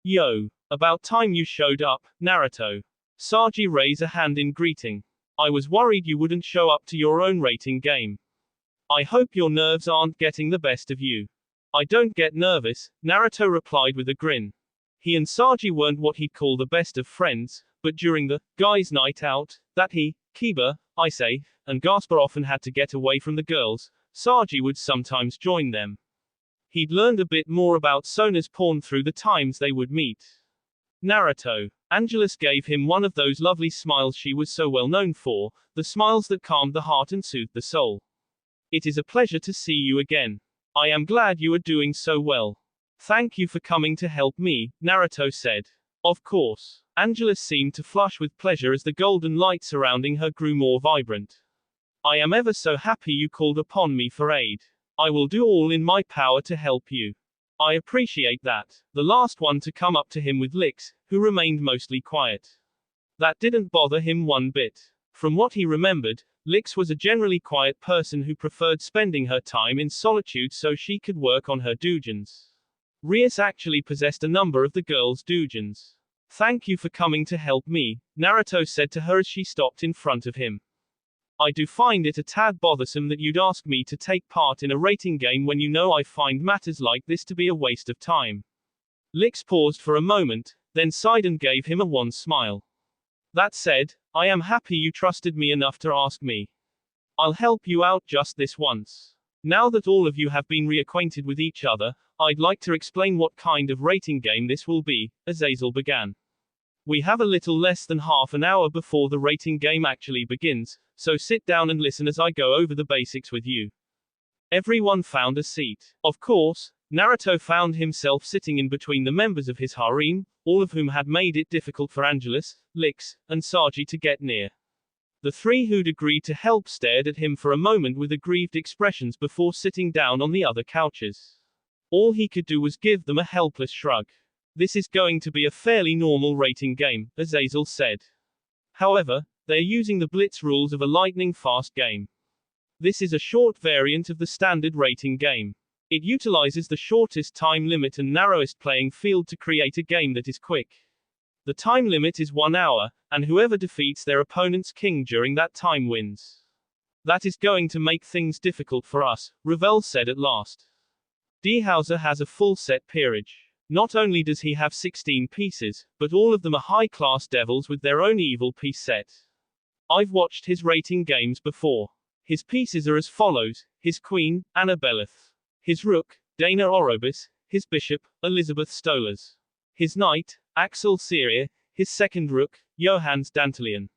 Yo. About time you showed up, Naruto. Saji raised a hand in greeting. I was worried you wouldn't show up to your own rating game. I hope your nerves aren't getting the best of you. I don't get nervous, Naruto replied with a grin. He and Saji weren't what he'd call the best of friends, but during the guys' night out, that he, Kiba, Ise, and Gasper often had to get away from the girls, Saji would sometimes join them. He'd learned a bit more about Sona's porn through the times they would meet. Naruto. Angelus gave him one of those lovely smiles she was so well known for, the smiles that calmed the heart and soothed the soul. It is a pleasure to see you again. I am glad you are doing so well. Thank you for coming to help me, Naruto said. Of course. Angelus seemed to flush with pleasure as the golden light surrounding her grew more vibrant. I am ever so happy you called upon me for aid. I will do all in my power to help you. I appreciate that. The last one to come up to him with Lix, who remained mostly quiet. That didn't bother him one bit. From what he remembered, Lix was a generally quiet person who preferred spending her time in solitude so she could work on her doujins. Rias actually possessed a number of the girl's doujins. "Thank you for coming to help me," Naruto said to her as she stopped in front of him. "I do find it a tad bothersome that you'd ask me to take part in a rating game when you know I find matters like this to be a waste of time." Lix paused for a moment, then sighed and gave him a wan smile. "That said, I am happy you trusted me enough to ask me. I'll help you out just this once. Now that all of you have been reacquainted with each other, I'd like to explain what kind of rating game this will be," Azazel began. "We have a little less than half an hour before the rating game actually begins, so sit down and listen as I go over the basics with you." Everyone found a seat. Of course, Naruto found himself sitting in between the members of his harem, all of whom had made it difficult for Angelus, Lix, and Saji to get near. The three who'd agreed to help stared at him for a moment with aggrieved expressions before sitting down on the other couches. All he could do was give them a helpless shrug. "This is going to be a fairly normal rating game," Azazel said. "However, they're using the blitz rules of a lightning-fast game. This is a short variant of the standard rating game. It utilizes the shortest time limit and narrowest playing field to create a game that is quick. The time limit is 1 hour, and whoever defeats their opponent's king during that time wins. That is going to make things difficult for us," Ravel said at last. "D. Hauser has a full set peerage. Not only does he have 16 pieces, but all of them are high-class devils with their own evil piece set. I've watched his rating games before. His pieces are as follows: his queen, Annabelith. His rook, Dana Orobis. His bishop, Elizabeth Stolas. His knight, Axel Seria. His second rook, Johannes Dantalian.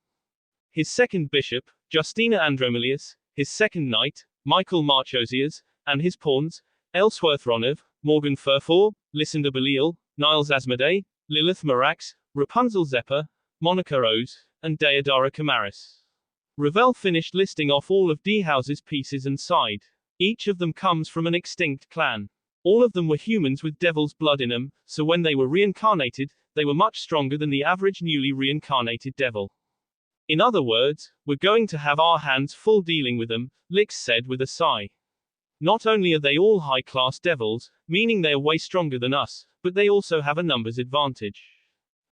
His second bishop, Justina Andromelius. His second knight, Michael Marchosias. And his pawns, Ellsworth Ronov, Morgan Furfor, Lysander Belial, Niles Asmodee, Lilith Marax, Rapunzel Zephyr, Monica Rose, and Deodara Camaris." Ravel finished listing off all of D. House's pieces and sighed. Each of them comes from an extinct clan. All of them were humans with devil's blood in them, so when they were reincarnated, they were much stronger than the average newly reincarnated devil. "In other words, we're going to have our hands full dealing with them," Lix said with a sigh. "Not only are they all high-class devils, meaning they are way stronger than us, but they also have a numbers advantage."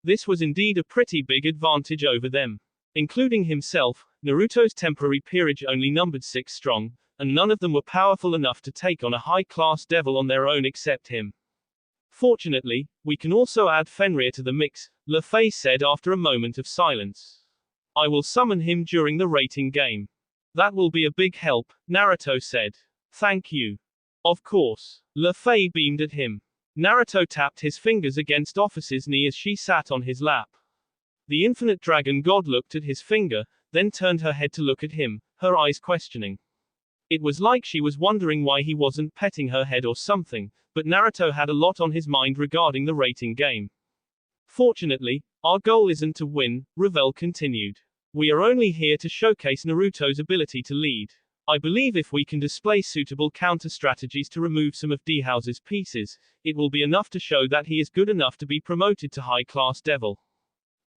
This was indeed a pretty big advantage over them. Including himself, Naruto's temporary peerage only numbered 6 strong, and none of them were powerful enough to take on a high-class devil on their own except him. "Fortunately, we can also add Fenrir to the mix," Luffy said after a moment of silence. "I will summon him during the rating game." "That will be a big help," Naruto said. "Thank you." "Of course." Luffy beamed at him. Naruto tapped his fingers against Office's knee as she sat on his lap. The infinite dragon god looked at his finger, then turned her head to look at him, her eyes questioning. It was like she was wondering why he wasn't petting her head or something, but Naruto had a lot on his mind regarding the rating game. "Fortunately, our goal isn't to win," Ravel continued. "We are only here to showcase Naruto's ability to lead. I believe if we can display suitable counter-strategies to remove some of D. House's pieces, it will be enough to show that he is good enough to be promoted to high-class devil."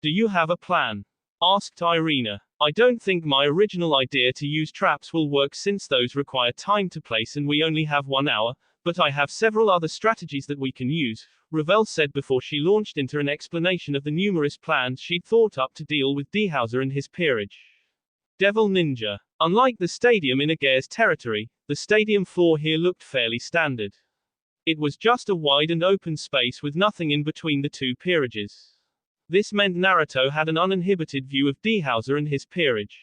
"Do you have a plan?" asked Irina. "I don't think my original idea to use traps will work since those require time to place and we only have 1 hour, but I have several other strategies that we can use," Ravel said before she launched into an explanation of the numerous plans she'd thought up to deal with D. Hauser and his peerage. Devil Ninja. Unlike the stadium in Agare's territory, the stadium floor here looked fairly standard. It was just a wide and open space with nothing in between the two peerages. This meant Naruto had an uninhibited view of D. Hauser and his peerage.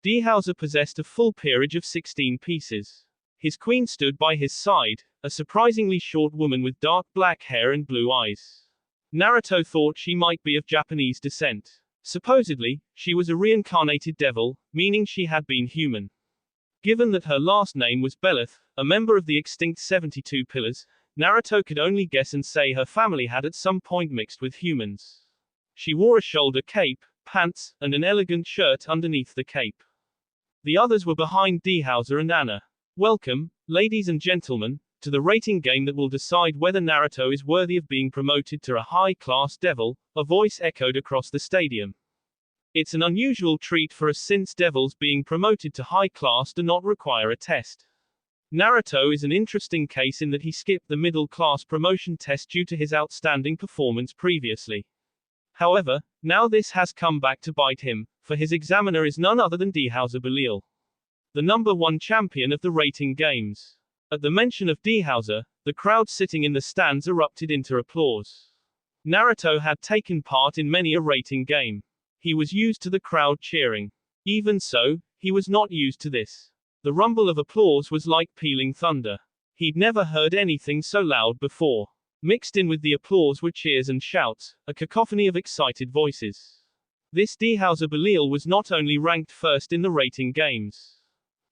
D. Hauser possessed a full peerage of 16 pieces. His queen stood by his side, a surprisingly short woman with dark black hair and blue eyes. Naruto thought she might be of Japanese descent. Supposedly, she was a reincarnated devil, meaning she had been human. Given that her last name was Belith, a member of the extinct 72 Pillars, Naruto could only guess and say her family had at some point mixed with humans. She wore a shoulder cape, pants, and an elegant shirt underneath the cape. The others were behind D. Hauser and Anna. "Welcome, ladies and gentlemen, to the rating game that will decide whether Naruto is worthy of being promoted to a high-class devil," a voice echoed across the stadium. It's an unusual treat for us since devils being promoted to high class do not require a test. Naruto is an interesting case in that he skipped the middle class promotion test due to his outstanding performance previously. However, now this has come back to bite him, for his examiner is none other than Hauser, the number 1 champion of the rating games. At the mention of Hauser, the crowd sitting in the stands erupted into applause. Naruto had taken part in many a rating game. He was used to the crowd cheering. Even so, he was not used to this. The rumble of applause was like pealing thunder. He'd never heard anything so loud before. Mixed in with the applause were cheers and shouts, a cacophony of excited voices. This Hauser was not only ranked first in the rating games.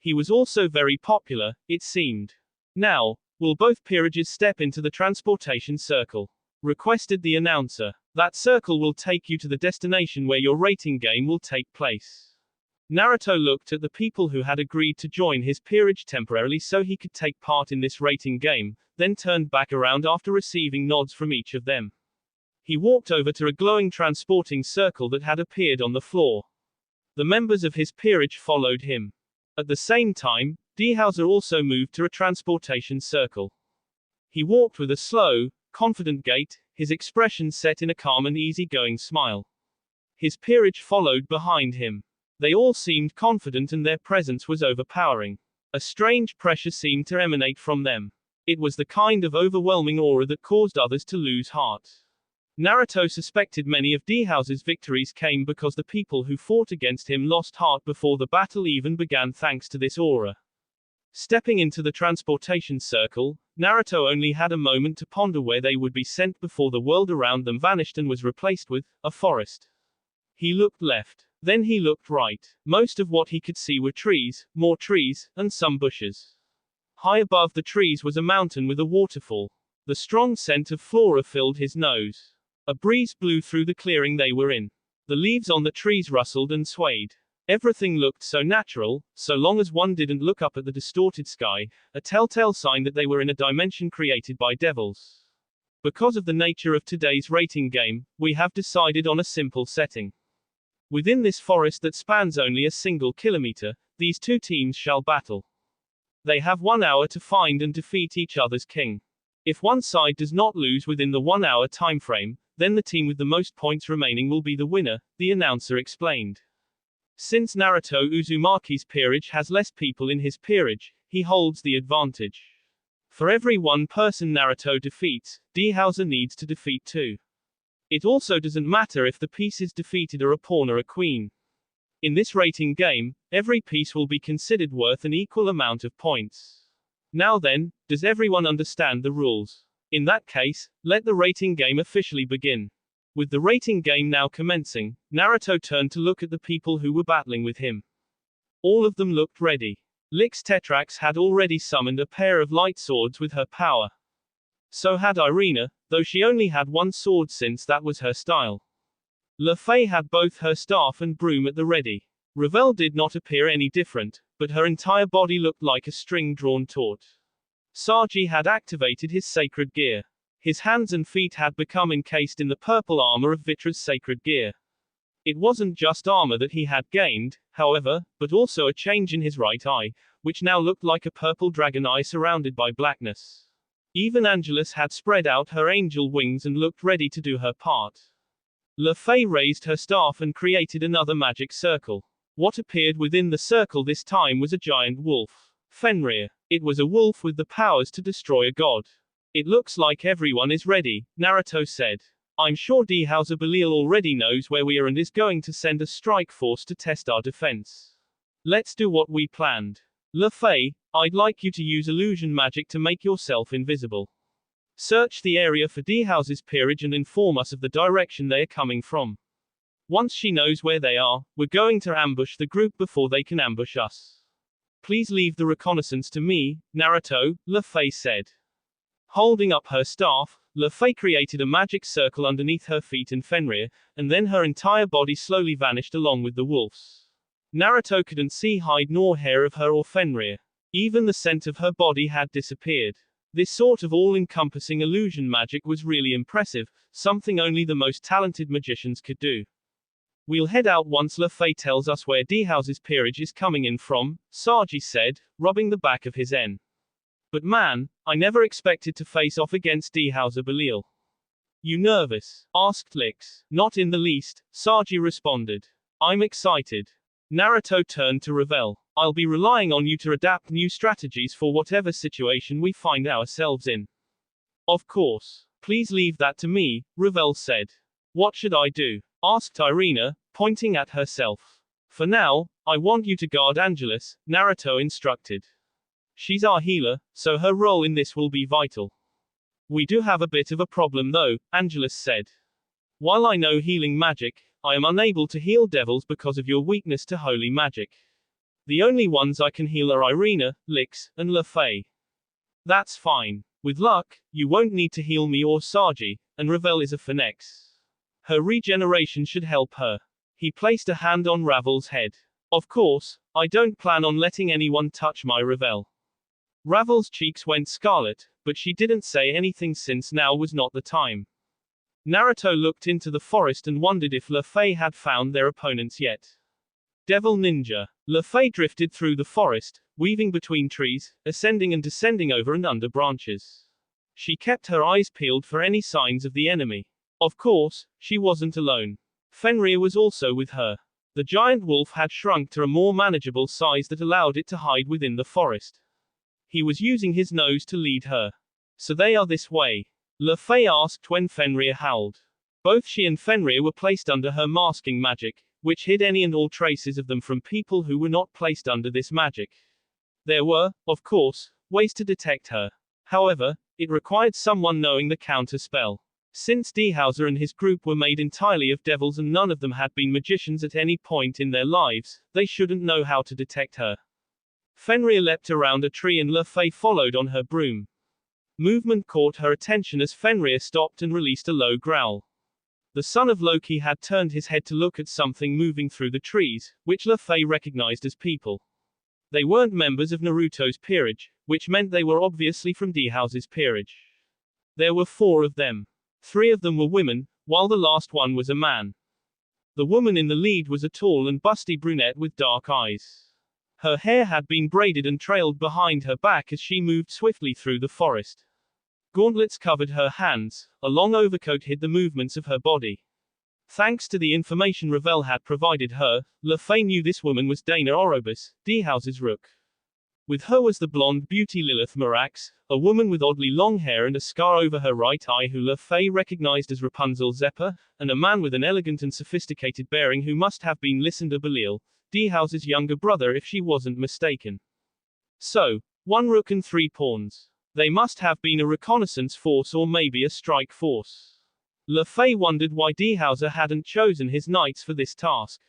He was also very popular, it seemed. Now, will both peerages step into the transportation circle? Requested the announcer. That circle will take you to the destination where your rating game will take place. Naruto looked at the people who had agreed to join his peerage temporarily so he could take part in this rating game, then turned back around after receiving nods from each of them. He walked over to a glowing transporting circle that had appeared on the floor. The members of his peerage followed him. At the same time, Hauser also moved to a transportation circle. He walked with a slow, confident gait, his expression set in a calm and easy-going smile. His peerage followed behind him. They all seemed confident and their presence was overpowering. A strange pressure seemed to emanate from them. It was the kind of overwhelming aura that caused others to lose heart. Naruto suspected many of Hauser's victories came because the people who fought against him lost heart before the battle even began thanks to this aura. Stepping into the transportation circle, Naruto only had a moment to ponder where they would be sent before the world around them vanished and was replaced with a forest. He looked left. Then he looked right. Most of what he could see were trees, more trees, and some bushes. High above the trees was a mountain with a waterfall. The strong scent of flora filled his nose. A breeze blew through the clearing they were in. The leaves on the trees rustled and swayed. Everything looked so natural, so long as one didn't look up at the distorted sky, a telltale sign that they were in a dimension created by devils. Because of the nature of today's rating game, we have decided on a simple setting. Within this forest that spans only a single kilometer, these two teams shall battle. They have 1 hour to find and defeat each other's king. If one side does not lose within the 1 hour time frame, then the team with the most points remaining will be the winner, the announcer explained. Since Naruto Uzumaki's peerage has less people in his peerage, he holds the advantage. For every one person Naruto defeats, Hauser needs to defeat 2. It also doesn't matter if the pieces defeated are a pawn or a queen. In this rating game, every piece will be considered worth an equal amount of points. Now then, does everyone understand the rules? In that case, let the rating game officially begin. With the rating game now commencing, Naruto turned to look at the people who were battling with him. All of them looked ready. Lix Tetrax had already summoned a pair of light swords with her power. So had Irina, though she only had one sword since that was her style. Lefei had both her staff and broom at the ready. Ravel did not appear any different, but her entire body looked like a string-drawn taut. Saji had activated his sacred gear. His hands and feet had become encased in the purple armor of Vitra's sacred gear. It wasn't just armor that he had gained, however, but also a change in his right eye, which now looked like a purple dragon eye surrounded by blackness. Even Angelus had spread out her angel wings and looked ready to do her part. Lefei raised her staff and created another magic circle. What appeared within the circle this time was a giant wolf. Fenrir. It was a wolf with the powers to destroy a god. It looks like everyone is ready, Naruto said. I'm sure Hauser already knows where we are and is going to send a strike force to test our defense. Let's do what we planned. Lefei, I'd like you to use illusion magic to make yourself invisible. Search the area for Hauser's peerage and inform us of the direction they are coming from. Once she knows where they are, we're going to ambush the group before they can ambush us. Please leave the reconnaissance to me, Naruto, Lefei said. Holding up her staff, Lefei created a magic circle underneath her feet and Fenrir, and then her entire body slowly vanished along with the wolves. Naruto couldn't see hide nor hair of her or Fenrir. Even the scent of her body had disappeared. This sort of all-encompassing illusion magic was really impressive, something only the most talented magicians could do. We'll head out once Lefay tells us where D-House's peerage is coming in from, Saji said, rubbing the back of his N. But man, I never expected to face off against D-House Belil. You nervous? Asked Lix. Not in the least, Saji responded. I'm excited. Naruto turned to Revel. I'll be relying on you to adapt new strategies for whatever situation we find ourselves in. Of course. Please leave that to me, Revel said. What should I do? Asked Irina, pointing at herself. For now, I want you to guard Angelus, Naruto instructed. She's our healer, so her role in this will be vital. We do have a bit of a problem though, Angelus said. While I know healing magic, I am unable to heal devils because of your weakness to holy magic. The only ones I can heal are Irina, Lix, and Lefay. That's fine. With luck, you won't need to heal me or Saji, and Revel is a Phoenix. Her regeneration should help her. He placed a hand on Ravel's head. Of course, I don't plan on letting anyone touch my Revel. Ravel's cheeks went scarlet, but she didn't say anything since now was not the time. Naruto looked into the forest and wondered if Lefay had found their opponents yet. Devil Ninja. Lefay drifted through the forest, weaving between trees, ascending and descending over and under branches. She kept her eyes peeled for any signs of the enemy. Of course, she wasn't alone. Fenrir was also with her. The giant wolf had shrunk to a more manageable size that allowed it to hide within the forest. He was using his nose to lead her. So they are this way? Lefay asked when Fenrir howled. Both she and Fenrir were placed under her masking magic, which hid any and all traces of them from people who were not placed under this magic. There were, of course, ways to detect her. However, it required someone knowing the counter spell. Since D-Hauser and his group were made entirely of devils and none of them had been magicians at any point in their lives, they shouldn't know how to detect her. Fenrir leapt around a tree and Lefay followed on her broom. Movement caught her attention as Fenrir stopped and released a low growl. The son of Loki had turned his head to look at something moving through the trees, which Lefay recognized as people. They weren't members of Naruto's peerage, which meant they were obviously from D-House's peerage. There were 4 of them. 3 of them were women, while the last one was a man. The woman in the lead was a tall and busty brunette with dark eyes. Her hair had been braided and trailed behind her back as she moved swiftly through the forest. Gauntlets covered her hands, a long overcoat hid the movements of her body. Thanks to the information Revel had provided her, Lefay knew this woman was Dana Orobus, D-House's rook. With her was the blonde beauty Lilith Marax, a woman with oddly long hair and a scar over her right eye who Lefay recognized as Rapunzel Zeppa, and a man with an elegant and sophisticated bearing who must have been Lysander Belil, D-House's younger brother if she wasn't mistaken. So, 1 rook and 3 pawns. They must have been a reconnaissance force or maybe a strike force. Lefay wondered why D-Hauser hadn't chosen his knights for this task.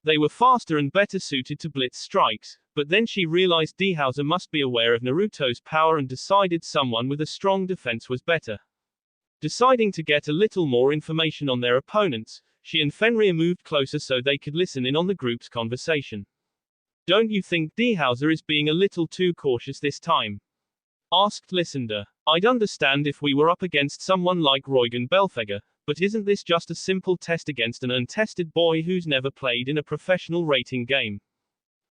They were faster and better suited to blitz strikes, but then she realized D-Hauser must be aware of Naruto's power and decided someone with a strong defense was better. Deciding to get a little more information on their opponents, she and Fenrir moved closer so they could listen in on the group's conversation. Don't you think D-Hauser is being a little too cautious this time? Asked Lysander. I'd understand if we were up against someone like Roygen Belfegor, but isn't this just a simple test against an untested boy who's never played in a professional rating game?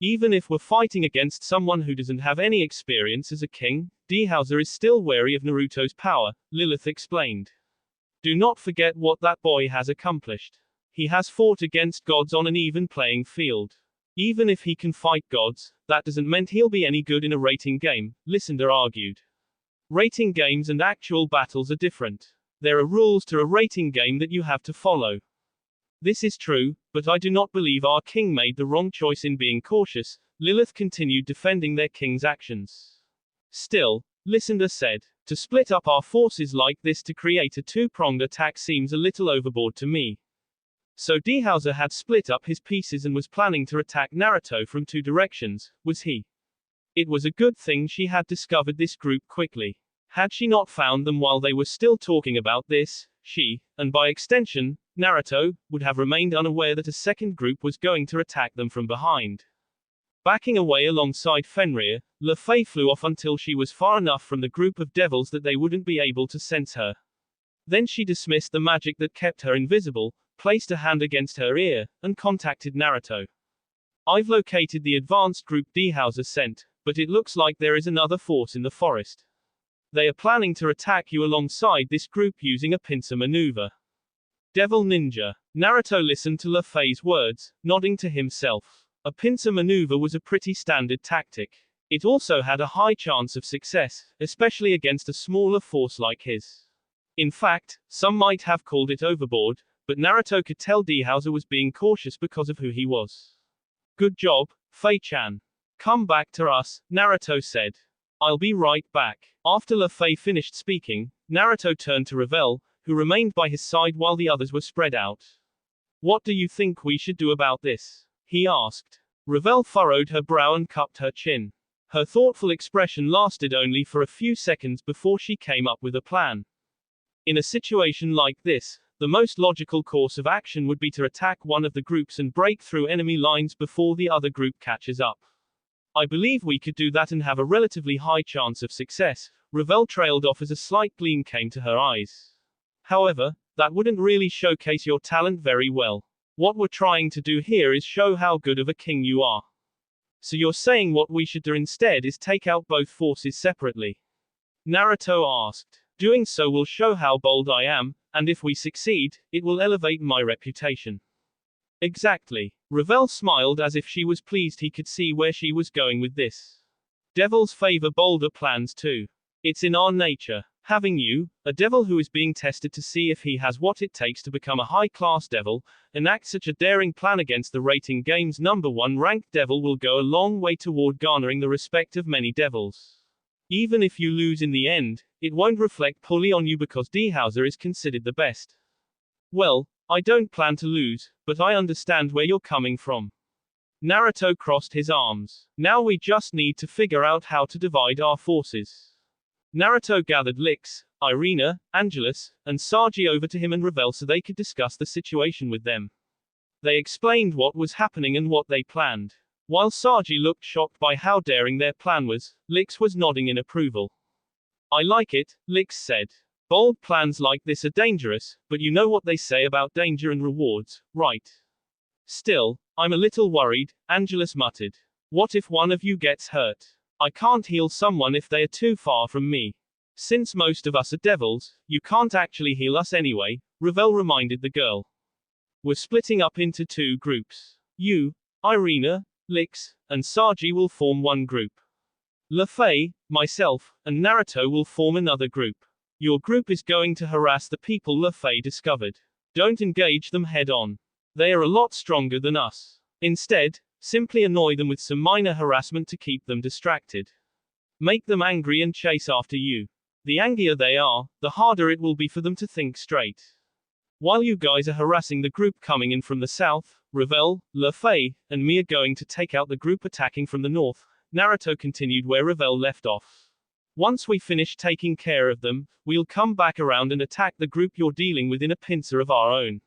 Even if we're fighting against someone who doesn't have any experience as a king, D-Hauser is still wary of Naruto's power, Lilith explained. Do not forget what that boy has accomplished. He has fought against gods on an even playing field. Even if he can fight gods, that doesn't mean he'll be any good in a rating game, Lysander argued. Rating games and actual battles are different. There are rules to a rating game that you have to follow. This is true, but I do not believe our king made the wrong choice in being cautious, Lilith continued defending their king's actions. Still, Lysander said, to split up our forces like this to create a 2-pronged attack seems a little overboard to me. So D-Hauser had split up his pieces and was planning to attack Naruto from 2 directions, was he? It was a good thing she had discovered this group quickly. Had she not found them while they were still talking about this, she, and by extension, Naruto, would have remained unaware that a second group was going to attack them from behind. Backing away alongside Fenrir, Lefay flew off until she was far enough from the group of devils that they wouldn't be able to sense her. Then she dismissed the magic that kept her invisible, placed a hand against her ear, and contacted Naruto. I've located the advanced group D Hauser sent, but it looks like there is another force in the forest. They are planning to attack you alongside this group using a pincer maneuver. Devil Ninja. Naruto listened to Luffy's words, nodding to himself. A pincer maneuver was a pretty standard tactic. It also had a high chance of success, especially against a smaller force like his. In fact, some might have called it overboard, but Naruto could tell D Hauser was being cautious because of who he was. Good job, Fei-chan. Come back to us, Naruto said. I'll be right back. After Luffy finished speaking, Naruto turned to Revel, who remained by his side while the others were spread out. What do you think we should do about this? He asked. Revel furrowed her brow and cupped her chin. Her thoughtful expression lasted only for a few seconds before she came up with a plan. In a situation like this, the most logical course of action would be to attack one of the groups and break through enemy lines before the other group catches up. I believe we could do that and have a relatively high chance of success. Revel trailed off as a slight gleam came to her eyes. However, that wouldn't really showcase your talent very well. What we're trying to do here is show how good of a king you are. So you're saying what we should do instead is take out both forces separately? Naruto asked. Doing so will show how bold I am, and if we succeed, it will elevate my reputation. Exactly. Revel smiled as if she was pleased he could see where she was going with this. Devils favor bolder plans too. It's in our nature. Having you, a devil who is being tested to see if he has what it takes to become a high-class devil, enact such a daring plan against the rating game's #1 ranked devil will go a long way toward garnering the respect of many devils. Even if you lose in the end, it won't reflect poorly on you because D Hauser is considered the best. Well, I don't plan to lose, but I understand where you're coming from. Naruto crossed his arms. Now we just need to figure out how to divide our forces. Naruto gathered Lix, Irina, Angelus, and Saji over to him and Revel so they could discuss the situation with them. They explained what was happening and what they planned. While Saji looked shocked by how daring their plan was, Lix was nodding in approval. I like it, Lix said. Bold plans like this are dangerous, but you know what they say about danger and rewards, right? Still, I'm a little worried, Angelus muttered. What if one of you gets hurt? I can't heal someone if they are too far from me. Since most of us are devils, you can't actually heal us anyway, Revel reminded the girl. We're splitting up into 2 groups. You, Irina, Lix, and Saji will form one group. Luffy, myself, and Naruto will form another group. Your group is going to harass the people Luffy discovered. Don't engage them head on. They are a lot stronger than us. Instead, simply annoy them with some minor harassment to keep them distracted. Make them angry and chase after you. The angrier they are, the harder it will be for them to think straight. While you guys are harassing the group coming in from the south, Revel, Luffy, and me are going to take out the group attacking from the north, Naruto continued where Revel left off. Once we finish taking care of them, we'll come back around and attack the group you're dealing with in a pincer of our own.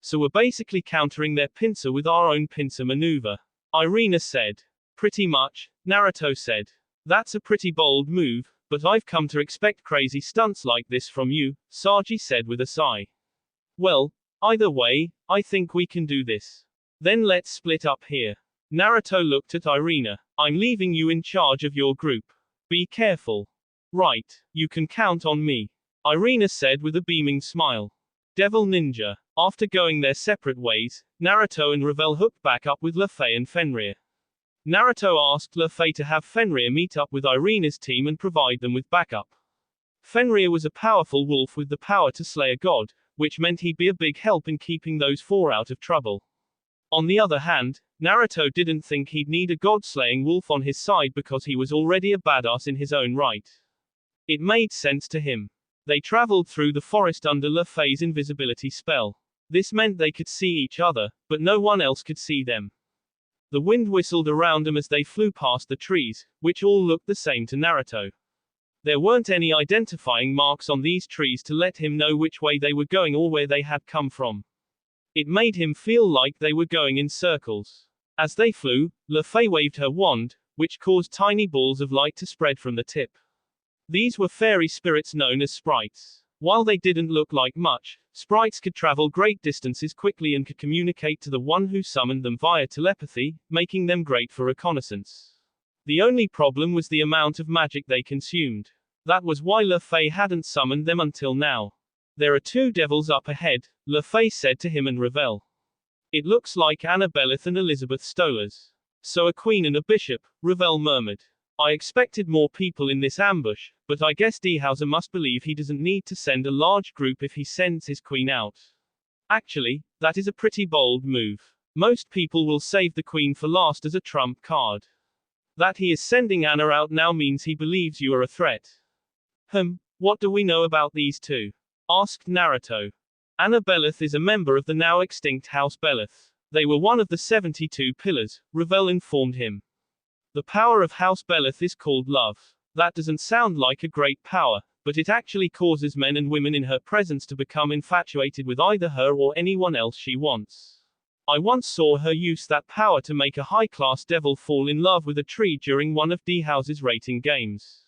So we're basically countering their pincer with our own pincer maneuver. Irina said. Pretty much, Naruto said. That's a pretty bold move, but I've come to expect crazy stunts like this from you, Saji said with a sigh. Well, either way, I think we can do this. Then let's split up here. Naruto looked at Irina. I'm leaving you in charge of your group. Be careful. Right, you can count on me. Irina said with a beaming smile. Devil Ninja. After going their separate ways, Naruto and Revel hooked back up with Luffy and Fenrir. Naruto asked Luffy to have Fenrir meet up with Irina's team and provide them with backup. Fenrir was a powerful wolf with the power to slay a god, which meant he'd be a big help in keeping those 4 out of trouble. On the other hand, Naruto didn't think he'd need a god-slaying wolf on his side because he was already a badass in his own right. It made sense to him. They traveled through the forest under Luffy's invisibility spell. This meant they could see each other, but no one else could see them. The wind whistled around them as they flew past the trees, which all looked the same to Naruto. There weren't any identifying marks on these trees to let him know which way they were going or where they had come from. It made him feel like they were going in circles. As they flew, Luffy waved her wand, which caused tiny balls of light to spread from the tip. These were fairy spirits known as sprites. While they didn't look like much, Sprites could travel great distances quickly and could communicate to the one who summoned them via telepathy, making them great for reconnaissance. The only problem was the amount of magic they consumed. That was why Le Fay hadn't summoned them until now. There are two devils up ahead, Le Fay said to him and Ravel. It looks like Anna Belith and Elizabeth Stollers. So a queen and a bishop, Ravel murmured. I expected more people in this ambush, but I guess Dehauser must believe he doesn't need to send a large group if he sends his queen out. Actually, that is a pretty bold move. Most people will save the queen for last as a trump card. That he is sending Anna out now means he believes you are a threat. What do we know about these two? Asked Naruto. Anna Belith is a member of the now extinct House Belith. They were one of the 72 pillars, Ravel informed him. The power of House Belith is called love. That doesn't sound like a great power, but it actually causes men and women in her presence to become infatuated with either her or anyone else she wants. I once saw her use that power to make a high-class devil fall in love with a tree during one of Dehauser's rating games.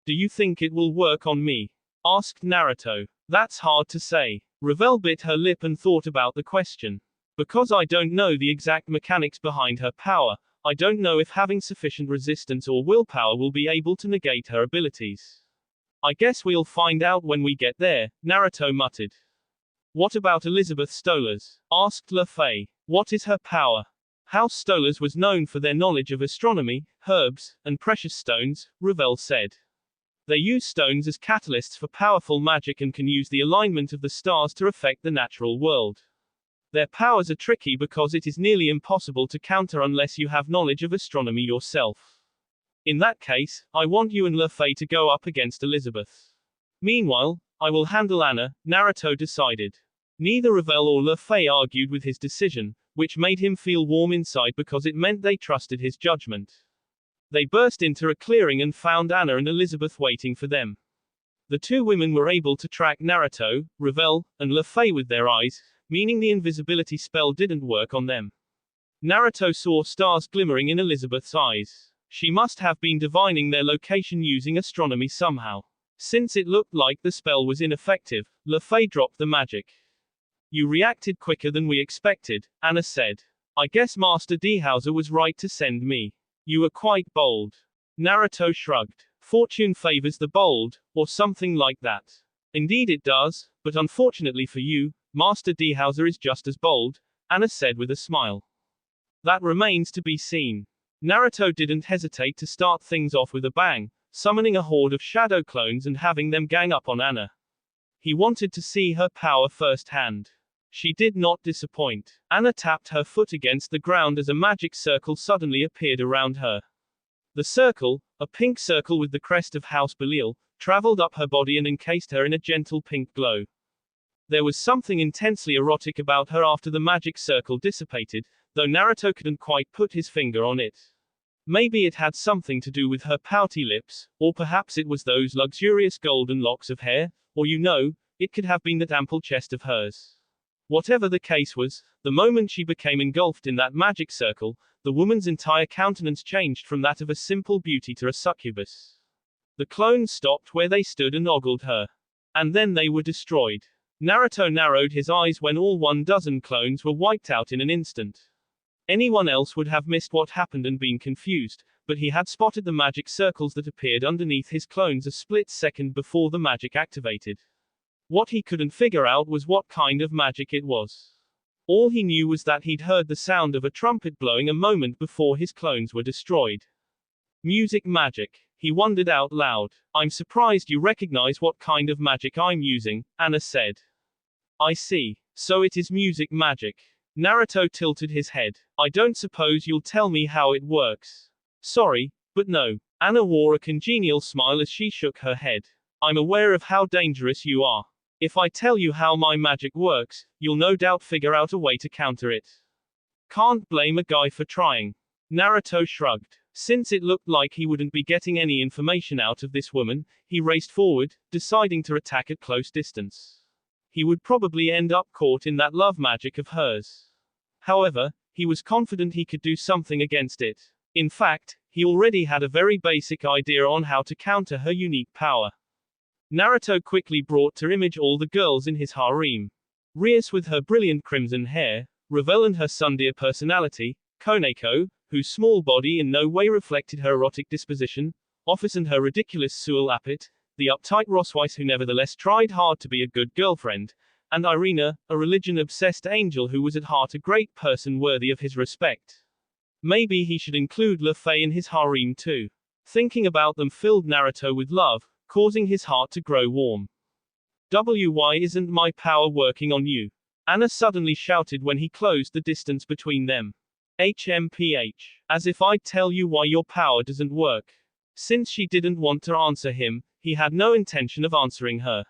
Do you think it will work on me? Asked Naruto. That's hard to say. Ravel bit her lip and thought about the question. Because I don't know the exact mechanics behind her power, I don't know if having sufficient resistance or willpower will be able to negate her abilities. I guess we'll find out when we get there, Naruto muttered. What about Elizabeth Stollers? Asked Le Fay. What is her power? House Stollers was known for their knowledge of astronomy, herbs, and precious stones, Ravel said. They use stones as catalysts for powerful magic and can use the alignment of the stars to affect the natural world. Their powers are tricky because it is nearly impossible to counter unless you have knowledge of astronomy yourself. In that case, I want you and Le Fay to go up against Elizabeth. Meanwhile, I will handle Anna, Naruto decided. Neither Ravel or Le Fay argued with his decision, which made him feel warm inside because it meant they trusted his judgment. They burst into a clearing and found Anna and Elizabeth waiting for them. The two women were able to track Naruto, Ravel, and Le Fay with their eyes, meaning the invisibility spell didn't work on them. Naruto saw stars glimmering in Elizabeth's eyes. She must have been divining their location using astronomy somehow. Since it looked like the spell was ineffective, Le Fay dropped the magic. You reacted quicker than we expected, Anna said. I guess Master Dehauser was right to send me. You were quite bold. Naruto shrugged. Fortune favors the bold, or something like that. Indeed it does, but unfortunately for you, Master Dehauser is just as bold, Anna said with a smile. That remains to be seen. Naruto didn't hesitate to start things off with a bang, summoning a horde of shadow clones and having them gang up on Anna. He wanted to see her power firsthand. She did not disappoint. Anna tapped her foot against the ground as a magic circle suddenly appeared around her. The circle, a pink circle with the crest of House Belial, traveled up her body and encased her in a gentle pink glow. There was something intensely erotic about her after the magic circle dissipated, though Naruto couldn't quite put his finger on it. Maybe it had something to do with her pouty lips, or perhaps it was those luxurious golden locks of hair, or it could have been that ample chest of hers. Whatever the case was, the moment she became engulfed in that magic circle, the woman's entire countenance changed from that of a simple beauty to a succubus. The clones stopped where they stood and ogled her. And then they were destroyed. Naruto narrowed his eyes when all 12 clones were wiped out in an instant. Anyone else would have missed what happened and been confused, but he had spotted the magic circles that appeared underneath his clones a split second before the magic activated. What he couldn't figure out was what kind of magic it was. All he knew was that he'd heard the sound of a trumpet blowing a moment before his clones were destroyed. Music magic. He wondered out loud. I'm surprised you recognize what kind of magic I'm using, Anna said. I see. So it is music magic. Naruto tilted his head. I don't suppose you'll tell me how it works. Sorry, but no. Anna wore a congenial smile as she shook her head. I'm aware of how dangerous you are. If I tell you how my magic works, you'll no doubt figure out a way to counter it. Can't blame a guy for trying. Naruto shrugged. Since it looked like he wouldn't be getting any information out of this woman, he raced forward, deciding to attack at close distance. He would probably end up caught in that love magic of hers. However, he was confident he could do something against it. In fact, he already had a very basic idea on how to counter her unique power. Naruto quickly brought to image all the girls in his harem. Rias with her brilliant crimson hair, Ravel and her tsundere personality, Koneko, whose small body in no way reflected her erotic disposition, Office and her ridiculous Sewell Appet, the uptight Rossweiss who nevertheless tried hard to be a good girlfriend, and Irina, a religion-obsessed angel who was at heart a great person worthy of his respect. Maybe he should include Luffy in his harem too. Thinking about them filled Naruto with love, causing his heart to grow warm. Why isn't my power working on you? Anna suddenly shouted when he closed the distance between them. HMPH. As if I'd tell you why your power doesn't work. Since she didn't want to answer him, he had no intention of answering her.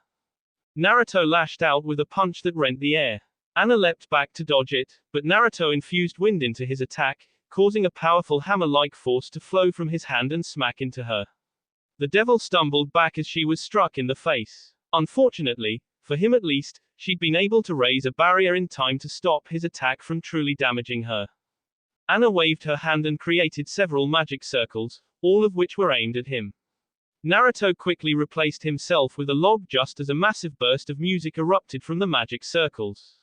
Naruto lashed out with a punch that rent the air. Anna leapt back to dodge it, but Naruto infused wind into his attack, causing a powerful hammer-like force to flow from his hand and smack into her. The devil stumbled back as she was struck in the face. Unfortunately, for him at least, she'd been able to raise a barrier in time to stop his attack from truly damaging her. Anna waved her hand and created several magic circles, all of which were aimed at him. Naruto quickly replaced himself with a log just as a massive burst of music erupted from the magic circles.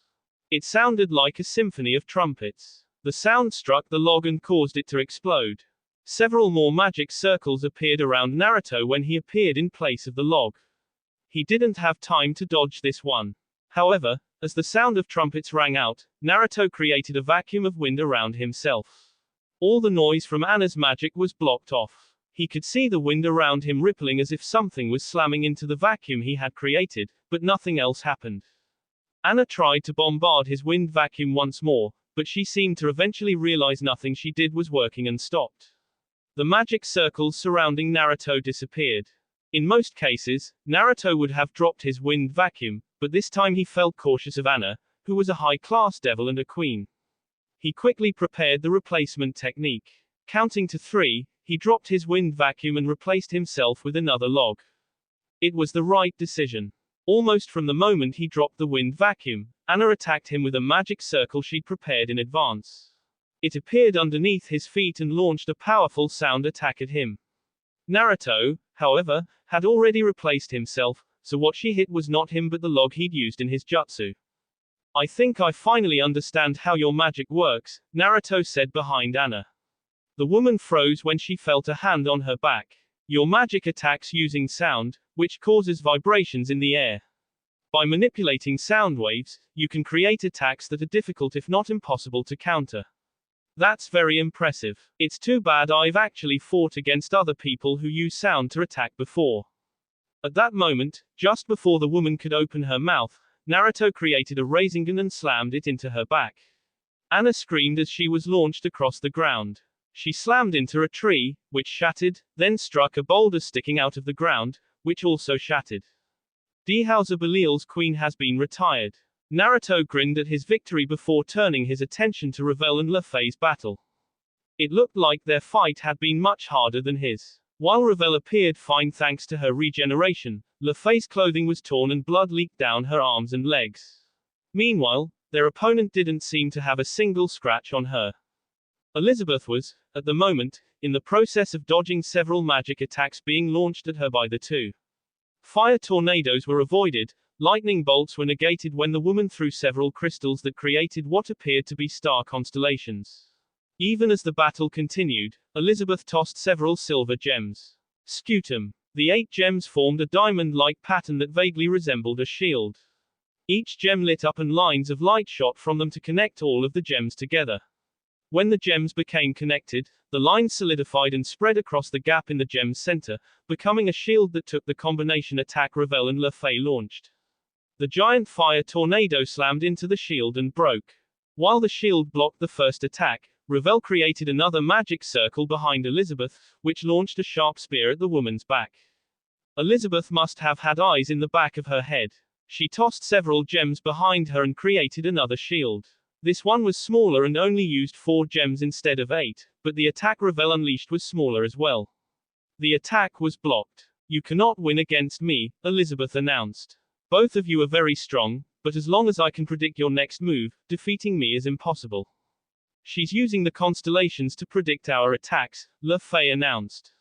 It sounded like a symphony of trumpets. The sound struck the log and caused it to explode. Several more magic circles appeared around Naruto when he appeared in place of the log. He didn't have time to dodge this one. However, as the sound of trumpets rang out, Naruto created a vacuum of wind around himself. All the noise from Anna's magic was blocked off. He could see the wind around him rippling as if something was slamming into the vacuum he had created, but nothing else happened. Anna tried to bombard his wind vacuum once more, but she seemed to eventually realize nothing she did was working and stopped. The magic circles surrounding Naruto disappeared. In most cases, Naruto would have dropped his wind vacuum, but this time he felt cautious of Anna, who was a high-class devil and a queen. He quickly prepared the replacement technique. Counting to 3, he dropped his wind vacuum and replaced himself with another log. It was the right decision. Almost from the moment he dropped the wind vacuum, Anna attacked him with a magic circle she'd prepared in advance. It appeared underneath his feet and launched a powerful sound attack at him. Naruto, however, had already replaced himself, so what she hit was not him but the log he'd used in his jutsu. I think I finally understand how your magic works, Naruto said behind Anna. The woman froze when she felt a hand on her back. Your magic attacks using sound, which causes vibrations in the air. By manipulating sound waves, you can create attacks that are difficult if not impossible to counter. That's very impressive. It's too bad I've actually fought against other people who use sound to attack before. At that moment, just before the woman could open her mouth, Naruto created a Rasengan and slammed it into her back. Anna screamed as she was launched across the ground. She slammed into a tree, which shattered, then struck a boulder sticking out of the ground, which also shattered. Dehauser Belial's queen has been retired. Naruto grinned at his victory before turning his attention to Ravel and Luffy's battle. It looked like their fight had been much harder than his. While Ravel appeared fine thanks to her regeneration, Luffy's clothing was torn and blood leaked down her arms and legs. Meanwhile, their opponent didn't seem to have a single scratch on her. Elizabeth was, at the moment, in the process of dodging several magic attacks being launched at her by the two. Fire tornadoes were avoided, lightning bolts were negated when the woman threw several crystals that created what appeared to be star constellations. Even as the battle continued, Elizabeth tossed several silver gems. Scutum. The 8 gems formed a diamond-like pattern that vaguely resembled a shield. Each gem lit up and lines of light shot from them to connect all of the gems together. When the gems became connected, the lines solidified and spread across the gap in the gem's center, becoming a shield that took the combination attack Ravel and Luffy launched. The giant fire tornado slammed into the shield and broke. While the shield blocked the first attack, Ravel created another magic circle behind Elizabeth, which launched a sharp spear at the woman's back. Elizabeth must have had eyes in the back of her head. She tossed several gems behind her and created another shield. This one was smaller and only used 4 gems instead of 8, but the attack Ravel unleashed was smaller as well. The attack was blocked. You cannot win against me, Elizabeth announced. Both of you are very strong, but as long as I can predict your next move, defeating me is impossible. She's using the constellations to predict our attacks, Luffy announced.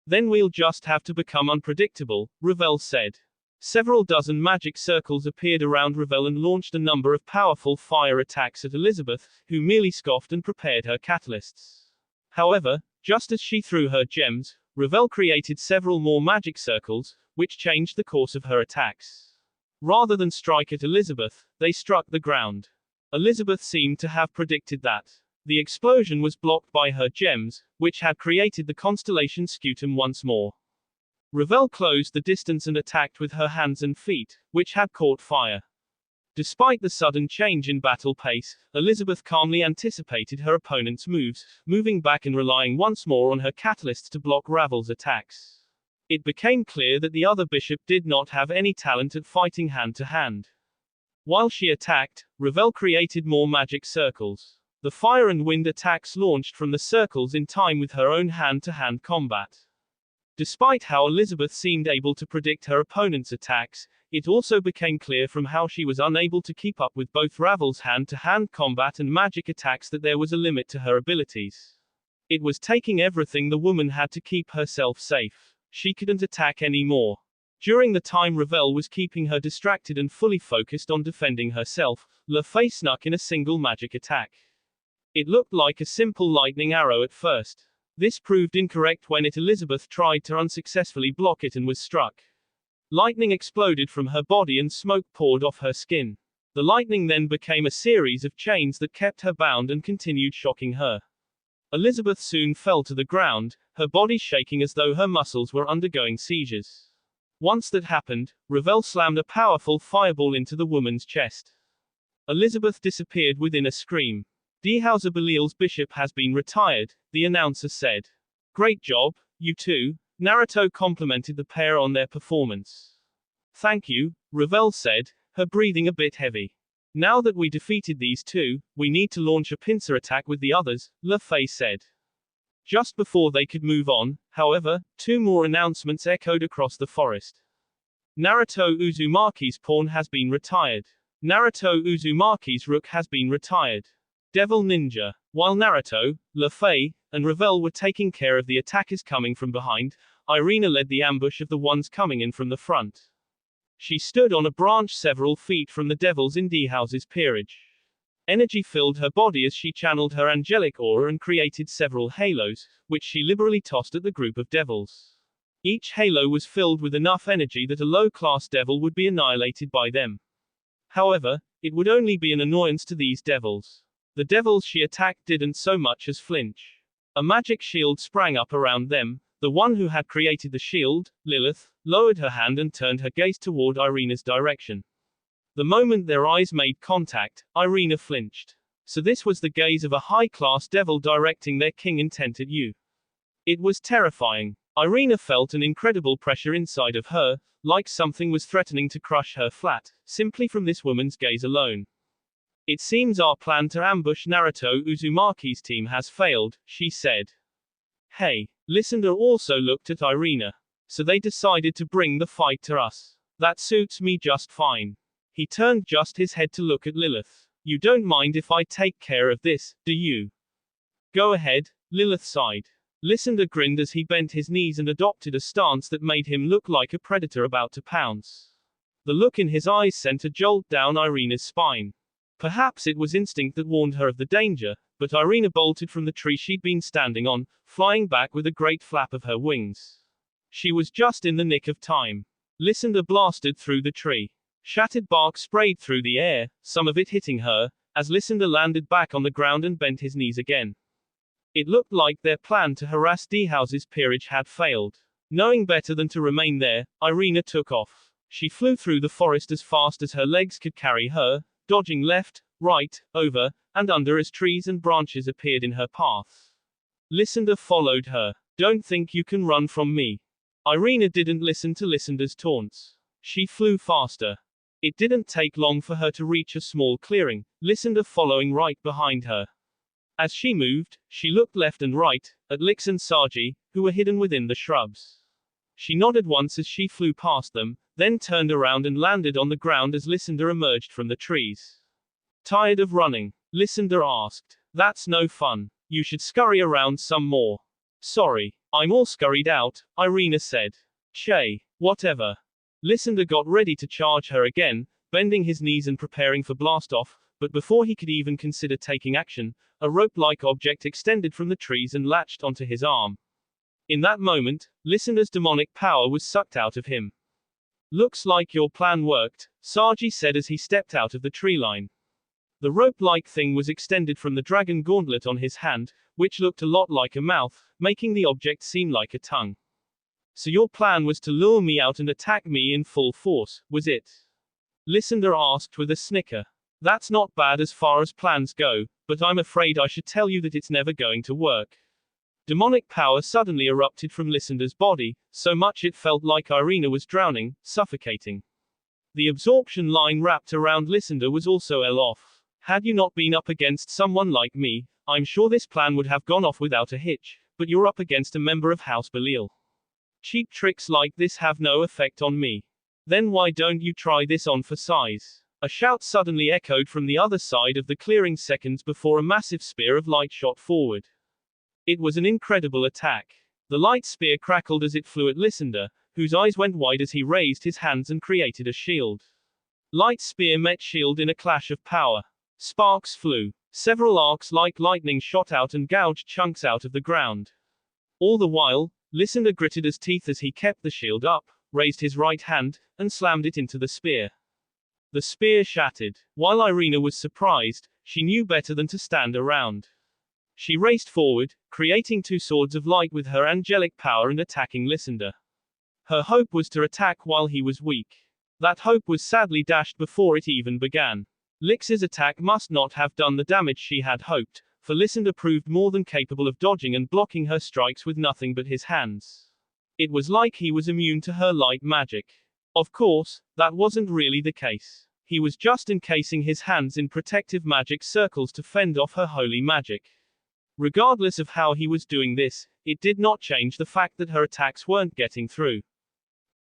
Then we'll just have to become unpredictable, Ravel said. Several dozen magic circles appeared around Ravel and launched a number of powerful fire attacks at Elizabeth, who merely scoffed and prepared her catalysts. However, just as she threw her gems, Ravel created several more magic circles, which changed the course of her attacks. Rather than strike at Elizabeth, they struck the ground. Elizabeth seemed to have predicted that. The explosion was blocked by her gems, which had created the constellation Scutum once more. Ravel closed the distance and attacked with her hands and feet, which had caught fire. Despite the sudden change in battle pace, Elizabeth calmly anticipated her opponent's moves, moving back and relying once more on her catalysts to block Ravel's attacks. It became clear that the other bishop did not have any talent at fighting hand to hand. While she attacked, Ravel created more magic circles. The fire and wind attacks launched from the circles in time with her own hand-to-hand combat. Despite how Elizabeth seemed able to predict her opponent's attacks, it also became clear from how she was unable to keep up with both Ravel's hand-to-hand combat and magic attacks that there was a limit to her abilities. It was taking everything the woman had to keep herself safe. She couldn't attack anymore. During the time Ravel was keeping her distracted and fully focused on defending herself, Le Fay snuck in a single magic attack. It looked like a simple lightning arrow at first. This proved incorrect when Elizabeth tried to unsuccessfully block it and was struck. Lightning exploded from her body and smoke poured off her skin. The lightning then became a series of chains that kept her bound and continued shocking her. Elizabeth soon fell to the ground, her body shaking as though her muscles were undergoing seizures. Once that happened, Ravel slammed a powerful fireball into the woman's chest. Elizabeth disappeared within a scream. Dehauser Belil's bishop has been retired, the announcer said. Great job, you two. Naruto complimented the pair on their performance. Thank you, Ravel said, her breathing a bit heavy. Now that we defeated these two, we need to launch a pincer attack with the others, Le Fay said. Just before they could move on, however, two more announcements echoed across the forest. Naruto Uzumaki's pawn has been retired. Naruto Uzumaki's rook has been retired. Devil Ninja. While Naruto, Le Fay, and Ravel were taking care of the attackers coming from behind, Irina led the ambush of the ones coming in from the front. She stood on a branch several feet from the devils in Dehauser's peerage. Energy filled her body as she channeled her angelic aura and created several halos, which she liberally tossed at the group of devils. Each halo was filled with enough energy that a low-class devil would be annihilated by them. However, it would only be an annoyance to these devils. The devils she attacked didn't so much as flinch. A magic shield sprang up around them. The one who had created the shield, Lilith, lowered her hand and turned her gaze toward Irina's direction. The moment their eyes made contact, Irina flinched. So this was the gaze of a high-class devil directing their king intent at you. It was terrifying. Irina felt an incredible pressure inside of her, like something was threatening to crush her flat, simply from this woman's gaze alone. It seems our plan to ambush Naruto Uzumaki's team has failed, she said. Hey, Lysander also looked at Irina. So they decided to bring the fight to us. That suits me just fine. He turned just his head to look at Lilith. You don't mind if I take care of this, do you? Go ahead, Lilith sighed. Lysander grinned as he bent his knees and adopted a stance that made him look like a predator about to pounce. The look in his eyes sent a jolt down Irina's spine. Perhaps it was instinct that warned her of the danger, but Irina bolted from the tree she'd been standing on, flying back with a great flap of her wings. She was just in the nick of time. Lysander blasted through the tree. Shattered bark sprayed through the air, some of it hitting her, as Lysander landed back on the ground and bent his knees again. It looked like their plan to harass Dehauser's peerage had failed. Knowing better than to remain there, Irina took off. She flew through the forest as fast as her legs could carry her, dodging left, right, over, and under as trees and branches appeared in her path. Lysander followed her. Don't think you can run from me. Irina didn't listen to Lysander's taunts. She flew faster. It didn't take long for her to reach a small clearing, Lysander following right behind her. As she moved, she looked left and right, at Lix and Saji, who were hidden within the shrubs. She nodded once as she flew past them, then turned around and landed on the ground as Lysander emerged from the trees. Tired of running? Lysander asked. That's no fun. You should scurry around some more. Sorry, I'm all scurried out, Irina said. Che, whatever. Lysander got ready to charge her again, bending his knees and preparing for blast-off, but before he could even consider taking action, a rope-like object extended from the trees and latched onto his arm. In that moment, Lysander's demonic power was sucked out of him. "Looks like your plan worked," Saji said as he stepped out of the tree line. The rope-like thing was extended from the dragon gauntlet on his hand, which looked a lot like a mouth, making the object seem like a tongue. "So your plan was to lure me out and attack me in full force, was it?" Lysander asked with a snicker. "That's not bad as far as plans go, but I'm afraid I should tell you that it's never going to work." Demonic power suddenly erupted from Lysander's body, so much it felt like Irina was drowning, suffocating. The absorption line wrapped around Lysander was also off. "Had you not been up against someone like me, I'm sure this plan would have gone off without a hitch, but you're up against a member of House Belial. Cheap tricks like this have no effect on me. Then why don't you try this on for size?" A shout suddenly echoed from the other side of the clearing seconds before a massive spear of light shot forward. It was an incredible attack. The light spear crackled as it flew at Lysander, whose eyes went wide as he raised his hands and created a shield. Light spear met shield in a clash of power. Sparks flew. Several arcs like lightning shot out and gouged chunks out of the ground. All the while, Lysander gritted his teeth as he kept the shield up, raised his right hand, and slammed it into the spear. The spear shattered. While Irina was surprised, she knew better than to stand around. She raced forward, creating two swords of light with her angelic power and attacking Lysander. Her hope was to attack while he was weak. That hope was sadly dashed before it even began. Lix's attack must not have done the damage she had hoped, for Lysander proved more than capable of dodging and blocking her strikes with nothing but his hands. It was like he was immune to her light magic. Of course, that wasn't really the case. He was just encasing his hands in protective magic circles to fend off her holy magic. Regardless of how he was doing this, it did not change the fact that her attacks weren't getting through.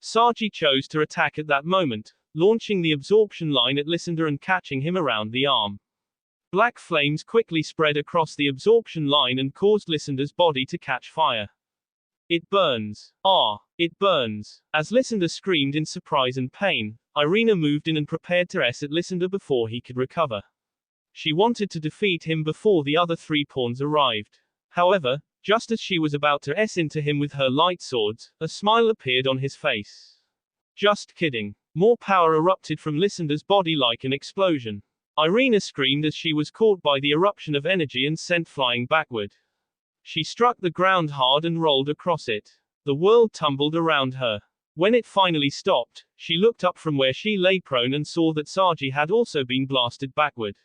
Saji chose to attack at that moment, launching the absorption line at Lysander and catching him around the arm. Black flames quickly spread across the absorption line and caused Lysander's body to catch fire. "It burns. Ah, it burns." As Lysander screamed in surprise and pain, Irina moved in and prepared to S at Lysander before he could recover. She wanted to defeat him before the other three pawns arrived. However, just as she was about to S into him with her light swords, a smile appeared on his face. "Just kidding." More power erupted from Lysander's body like an explosion. Irina screamed as she was caught by the eruption of energy and sent flying backward. She struck the ground hard and rolled across it. The world tumbled around her. When it finally stopped, she looked up from where she lay prone and saw that Saji had also been blasted backward.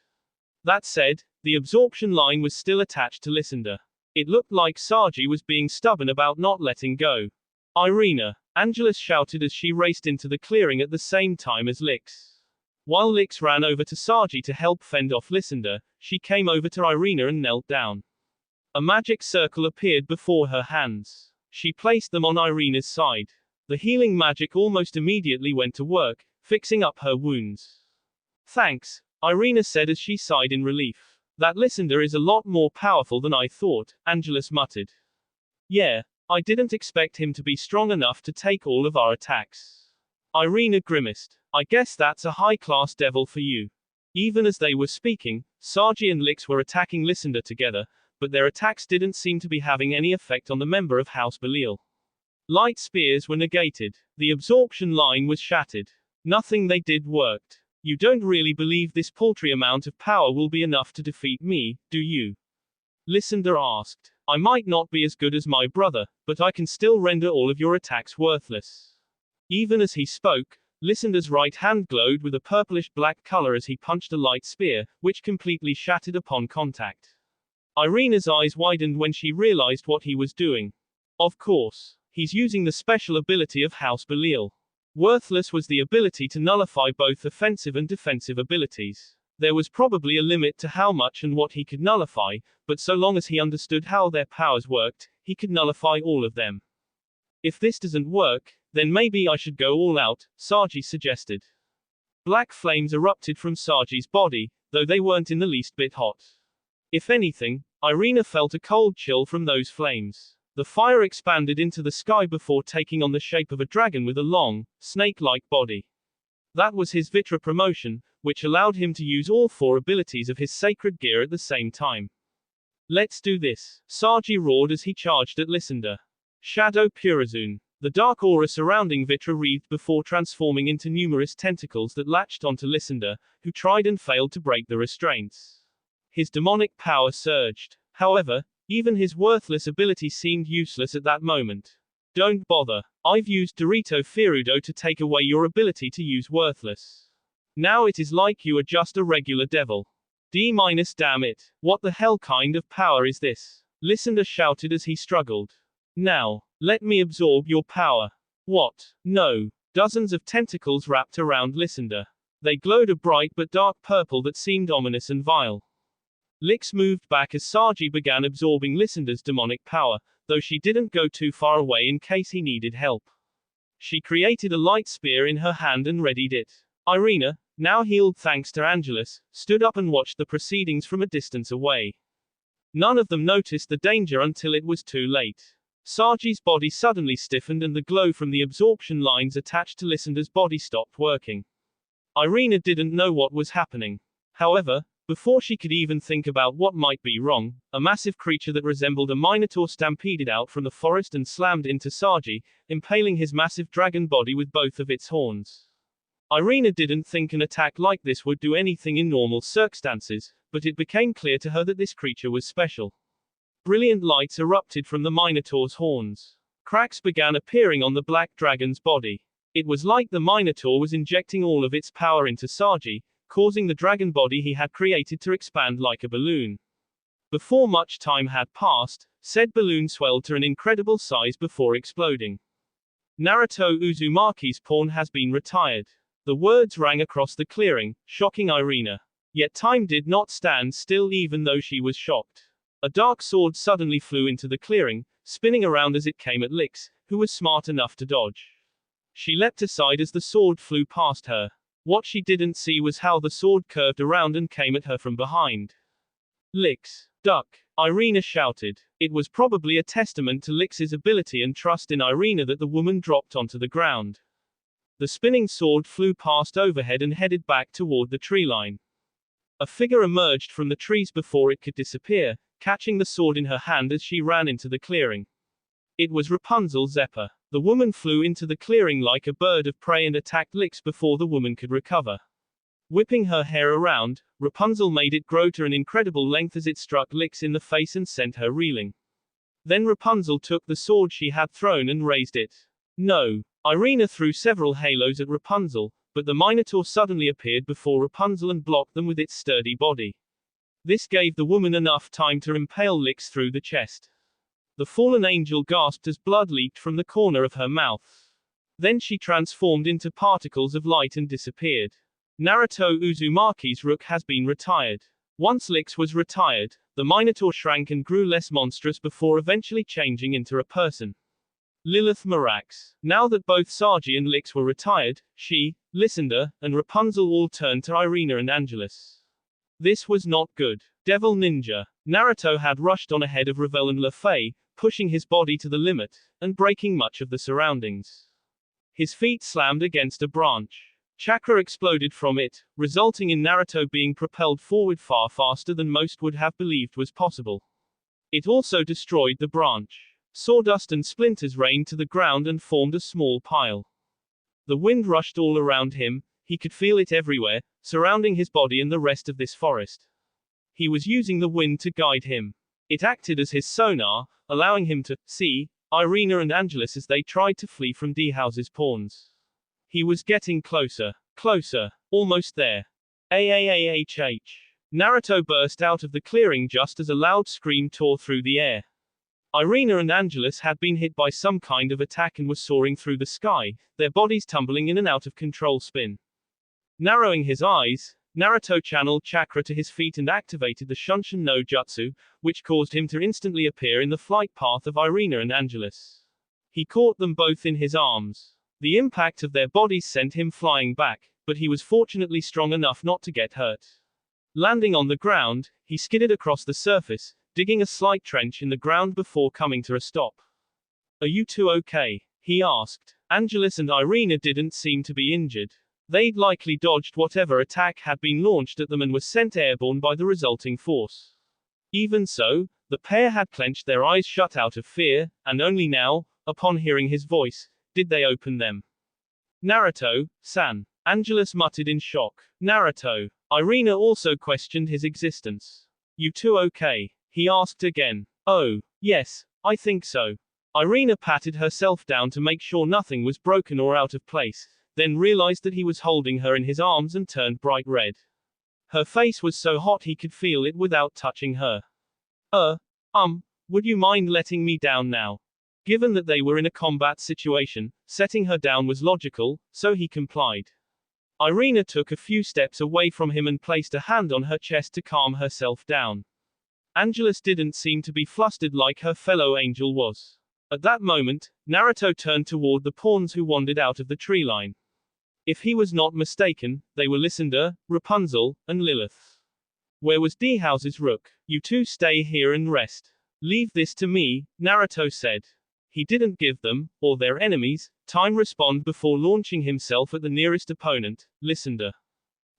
That said, the absorption line was still attached to Lysander. It looked like Saji was being stubborn about not letting go. "Irina!" Angelus shouted as she raced into the clearing at the same time as Lix. While Lix ran over to Saji to help fend off Lysander, she came over to Irina and knelt down. A magic circle appeared before her hands. She placed them on Irina's side. The healing magic almost immediately went to work, fixing up her wounds. "Thanks," Irina said as she sighed in relief. "That Lysander is a lot more powerful than I thought," Angelus muttered. "Yeah, I didn't expect him to be strong enough to take all of our attacks." Irina grimaced. "I guess that's a high-class devil for you." Even as they were speaking, Saji and Lix were attacking Lysander together, but their attacks didn't seem to be having any effect on the member of House Belial. Light spears were negated. The absorption line was shattered. Nothing they did worked. "You don't really believe this paltry amount of power will be enough to defeat me, do you?" Lysander asked. "I might not be as good as my brother, but I can still render all of your attacks worthless." Even as he spoke, Lysander's right hand glowed with a purplish-black color as he punched a light spear, which completely shattered upon contact. Irina's eyes widened when she realized what he was doing. Of course, he's using the special ability of House Belial. Worthless was the ability to nullify both offensive and defensive abilities. There was probably a limit to how much and what he could nullify, but so long as he understood how their powers worked, he could nullify all of them. "If this doesn't work, then maybe I should go all out," Saji suggested. Black flames erupted from Saji's body, though they weren't in the least bit hot. If anything, Irina felt a cold chill from those flames. The fire expanded into the sky before taking on the shape of a dragon with a long, snake-like body. That was his Vitra promotion, which allowed him to use all 4 abilities of his sacred gear at the same time. Let's do this, Saji roared as he charged at Lysander. Shadow Purazun. The dark aura surrounding Vitra wreathed before transforming into numerous tentacles that latched onto Lysander, who tried and failed to break the restraints. His demonic power surged. However, even his worthless ability seemed useless at that moment. Don't bother. I've used Dorito Firudo to take away your ability to use worthless. Now it is like you are just a regular devil. Damn it. What the hell kind of power is this? Lysander shouted as he struggled. Now, let me absorb your power. What? No. Dozens of tentacles wrapped around Lysander. They glowed a bright but dark purple that seemed ominous and vile. Lix moved back as Saji began absorbing Lysander's demonic power, though she didn't go too far away in case he needed help. She created a light spear in her hand and readied it. Irina, now healed thanks to Angelus, stood up and watched the proceedings from a distance away. None of them noticed the danger until it was too late. Saji's body suddenly stiffened and the glow from the absorption lines attached to Lysander's body stopped working. Irina didn't know what was happening. However, before she could even think about what might be wrong, a massive creature that resembled a minotaur stampeded out from the forest and slammed into Saji, impaling his massive dragon body with both of its horns. Irina didn't think an attack like this would do anything in normal circumstances, but it became clear to her that this creature was special. Brilliant lights erupted from the minotaur's horns. Cracks began appearing on the black dragon's body. It was like the minotaur was injecting all of its power into Saji, causing the dragon body he had created to expand like a balloon. Before much time had passed, said balloon swelled to an incredible size before exploding. Naruto Uzumaki's pawn has been retired. The words rang across the clearing, shocking Irina. Yet time did not stand still even though she was shocked. A dark sword suddenly flew into the clearing, spinning around as it came at Lix, who was smart enough to dodge. She leapt aside as the sword flew past her. What she didn't see was how the sword curved around and came at her from behind. Lix, duck, Irina shouted. It was probably a testament to Lix's ability and trust in Irina that the woman dropped onto the ground. The spinning sword flew past overhead and headed back toward the tree line. A figure emerged from the trees before it could disappear, catching the sword in her hand as she ran into the clearing. It was Rapunzel Zephyr. The woman flew into the clearing like a bird of prey and attacked Lix before the woman could recover. Whipping her hair around, Rapunzel made it grow to an incredible length as it struck Lix in the face and sent her reeling. Then Rapunzel took the sword she had thrown and raised it. No. Irina threw several halos at Rapunzel, but the Minotaur suddenly appeared before Rapunzel and blocked them with its sturdy body. This gave the woman enough time to impale Lix through the chest. The fallen angel gasped as blood leaked from the corner of her mouth. Then she transformed into particles of light and disappeared. Naruto Uzumaki's rook has been retired. Once Lix was retired, the Minotaur shrank and grew less monstrous before eventually changing into a person. Lilith Marax. Now that both Saji and Lix were retired, she, Lysander, and Rapunzel all turned to Irina and Angelus. This was not good. Devil Ninja. Naruto had rushed on ahead of Ravel and Lefay, pushing his body to the limit, and breaking much of the surroundings. His feet slammed against a branch. Chakra exploded from it, resulting in Naruto being propelled forward far faster than most would have believed was possible. It also destroyed the branch. Sawdust and splinters rained to the ground and formed a small pile. The wind rushed all around him, he could feel it everywhere, surrounding his body and the rest of this forest. He was using the wind to guide him. It acted as his sonar, allowing him to see Irina and Angelus as they tried to flee from D-House's pawns. He was getting closer. Closer. Almost there. Aahhh. Naruto burst out of the clearing just as a loud scream tore through the air. Irina and Angelus had been hit by some kind of attack and were soaring through the sky, their bodies tumbling in an out-of-control spin. Narrowing his eyes, Naruto channeled chakra to his feet and activated the Shunshin no Jutsu, which caused him to instantly appear in the flight path of Irina and Angelus. He caught them both in his arms. The impact of their bodies sent him flying back, but he was fortunately strong enough not to get hurt. Landing on the ground, he skidded across the surface, digging a slight trench in the ground before coming to a stop. Are you two okay? He asked. Angelus and Irina didn't seem to be injured. They'd likely dodged whatever attack had been launched at them and were sent airborne by the resulting force. Even so, the pair had clenched their eyes shut out of fear, and only now, upon hearing his voice, did they open them. Naruto-san. Angelus muttered in shock. Naruto. Irina also questioned his existence. You two okay? He asked again. Oh, yes, I think so. Irina patted herself down to make sure nothing was broken or out of place, then realized that he was holding her in his arms and turned bright red. Her face was so hot he could feel it without touching her. Would you mind letting me down now? Given that they were in a combat situation, setting her down was logical, so he complied. Irina took a few steps away from him and placed a hand on her chest to calm herself down. Angelus didn't seem to be flustered like her fellow angel was. At that moment, Naruto turned toward the pawns who wandered out of the tree line. If he was not mistaken, they were Lysander, Rapunzel, and Lilith. Where was D-House's rook? You two stay here and rest. Leave this to me, Naruto said. He didn't give them, or their enemies, time respond before launching himself at the nearest opponent, Lysander.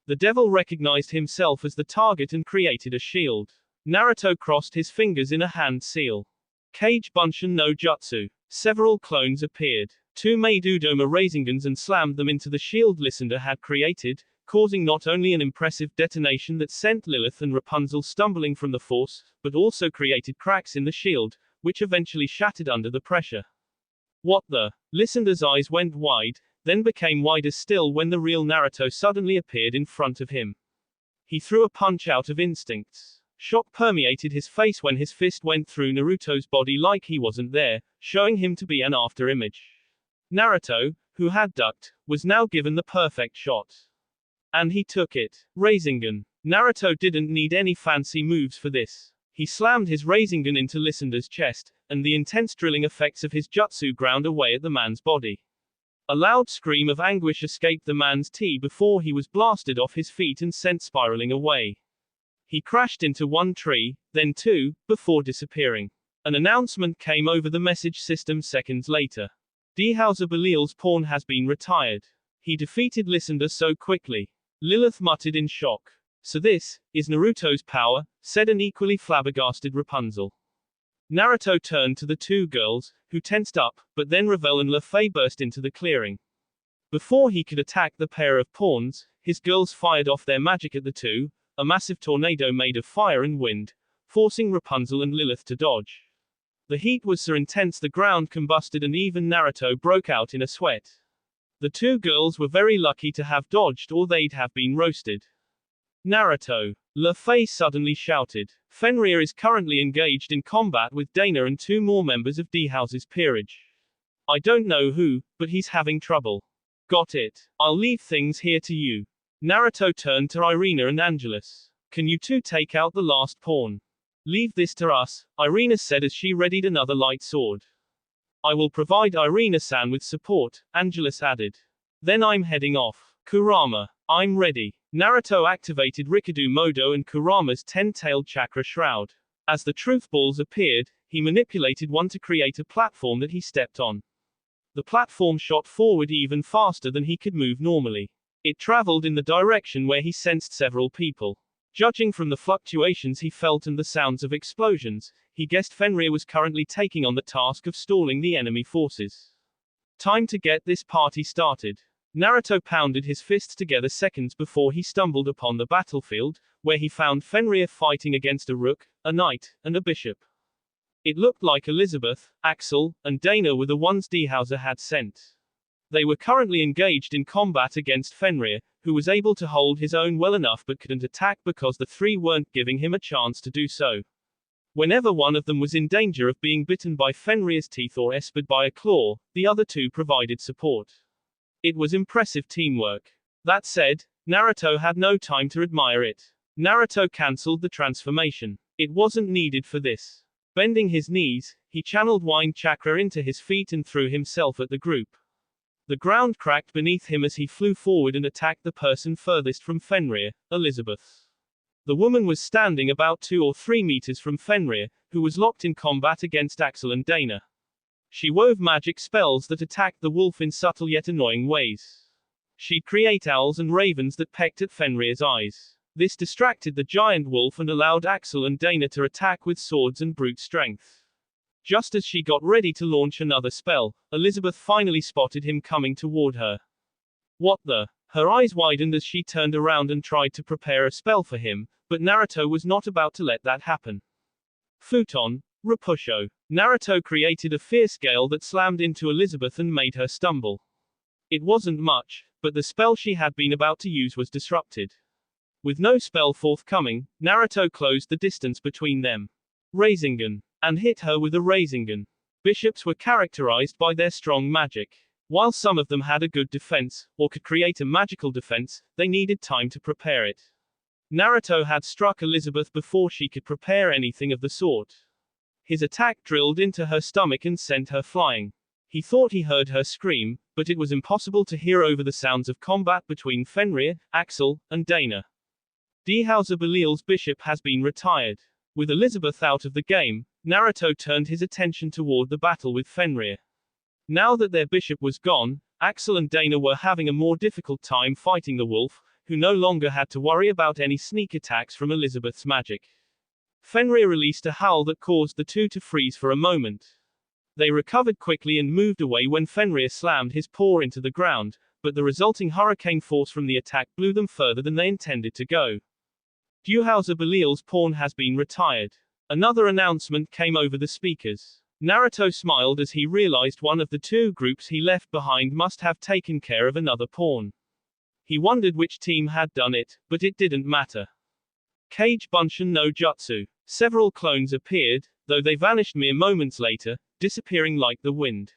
The devil recognized himself as the target and created a shield. Naruto crossed his fingers in a hand seal. Kage Bunshin no Jutsu. Several clones appeared. Two made Udoma Razingans and slammed them into the shield Lysander had created, causing not only an impressive detonation that sent Lilith and Rapunzel stumbling from the force, but also created cracks in the shield, which eventually shattered under the pressure. What the? Lysander's eyes went wide, then became wider still when the real Naruto suddenly appeared in front of him. He threw a punch out of instincts. Shock permeated his face when his fist went through Naruto's body like he wasn't there, showing him to be an afterimage. Naruto, who had ducked, was now given the perfect shot. And he took it. Rasengan. Naruto didn't need any fancy moves for this. He slammed his Rasengan into Lysander's chest, and the intense drilling effects of his jutsu ground away at the man's body. A loud scream of anguish escaped the man's tea before he was blasted off his feet and sent spiraling away. He crashed into one tree, then two, before disappearing. An announcement came over the message system seconds later. D-Hauser Belial's pawn has been retired. He defeated Lysander so quickly. Lilith muttered in shock. So this is Naruto's power, said an equally flabbergasted Rapunzel. Naruto turned to the two girls, who tensed up, but then Ravel and Lefay burst into the clearing. Before he could attack the pair of pawns, his girls fired off their magic at the two, a massive tornado made of fire and wind, forcing Rapunzel and Lilith to dodge. The heat was so intense the ground combusted and even Naruto broke out in a sweat. The two girls were very lucky to have dodged or they'd have been roasted. Naruto. Lefay suddenly shouted. Fenrir is currently engaged in combat with Dana and two more members of D-House's peerage. I don't know who, but he's having trouble. Got it. I'll leave things here to you. Naruto turned to Irina and Angelus. Can you two take out the last pawn? Leave this to us, Irina said as she readied another light sword. I will provide Irina-san with support, Angelus added. Then I'm heading off. Kurama. I'm ready. Naruto activated Rikudo Modo and Kurama's 10-tailed chakra shroud. As the truth balls appeared, he manipulated one to create a platform that he stepped on. The platform shot forward even faster than he could move normally. It traveled in the direction where he sensed several people. Judging from the fluctuations he felt and the sounds of explosions, he guessed Fenrir was currently taking on the task of stalling the enemy forces. Time to get this party started. Naruto pounded his fists together seconds before he stumbled upon the battlefield, where he found Fenrir fighting against a rook, a knight, and a bishop. It looked like Elizabeth, Axel, and Dana were the ones D-Hauser had sent. They were currently engaged in combat against Fenrir, who was able to hold his own well enough but couldn't attack because the three weren't giving him a chance to do so. Whenever one of them was in danger of being bitten by Fenrir's teeth or espered by a claw, the other two provided support. It was impressive teamwork. That said, Naruto had no time to admire it. Naruto cancelled the transformation. It wasn't needed for this. Bending his knees, he channeled Wind Chakra into his feet and threw himself at the group. The ground cracked beneath him as he flew forward and attacked the person furthest from Fenrir, Elizabeth. The woman was standing about 2 or 3 meters from Fenrir, who was locked in combat against Axel and Dana. She wove magic spells that attacked the wolf in subtle yet annoying ways. She'd create owls and ravens that pecked at Fenrir's eyes. This distracted the giant wolf and allowed Axel and Dana to attack with swords and brute strength. Just as she got ready to launch another spell, Elizabeth finally spotted him coming toward her. What the? Her eyes widened as she turned around and tried to prepare a spell for him, but Naruto was not about to let that happen. Futon, Rapusho. Naruto created a fierce gale that slammed into Elizabeth and made her stumble. It wasn't much, but the spell she had been about to use was disrupted. With no spell forthcoming, Naruto closed the distance between them. Rasengan. And hit her with a Rasengan. Bishops were characterized by their strong magic. While some of them had a good defense, or could create a magical defense, they needed time to prepare it. Naruto had struck Elizabeth before she could prepare anything of the sort. His attack drilled into her stomach and sent her flying. He thought he heard her scream, but it was impossible to hear over the sounds of combat between Fenrir, Axel, and Dana. Dehauser Belial's bishop has been retired. With Elizabeth out of the game, Naruto turned his attention toward the battle with Fenrir. Now that their bishop was gone, Axel and Dana were having a more difficult time fighting the wolf, who no longer had to worry about any sneak attacks from Elizabeth's magic. Fenrir released a howl that caused the two to freeze for a moment. They recovered quickly and moved away when Fenrir slammed his paw into the ground, but the resulting hurricane force from the attack blew them further than they intended to go. Dehauser Belial's pawn has been retired. Another announcement came over the speakers. Naruto smiled as he realized one of the two groups he left behind must have taken care of another pawn. He wondered which team had done it, but it didn't matter. Kage Bunshin no Jutsu. Several clones appeared, though they vanished mere moments later, disappearing like the wind.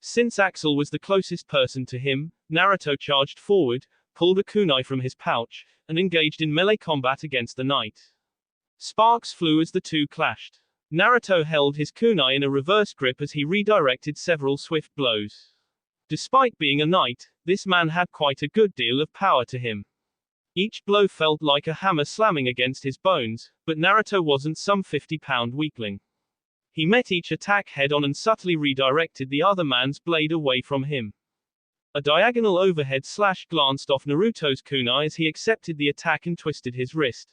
Since Axel was the closest person to him, Naruto charged forward, pulled a kunai from his pouch, and engaged in melee combat against the knight. Sparks flew as the two clashed. Naruto held his kunai in a reverse grip as he redirected several swift blows. Despite being a knight, this man had quite a good deal of power to him. Each blow felt like a hammer slamming against his bones, but Naruto wasn't some 50-pound weakling. He met each attack head-on and subtly redirected the other man's blade away from him. A diagonal overhead slash glanced off Naruto's kunai as he accepted the attack and twisted his wrist.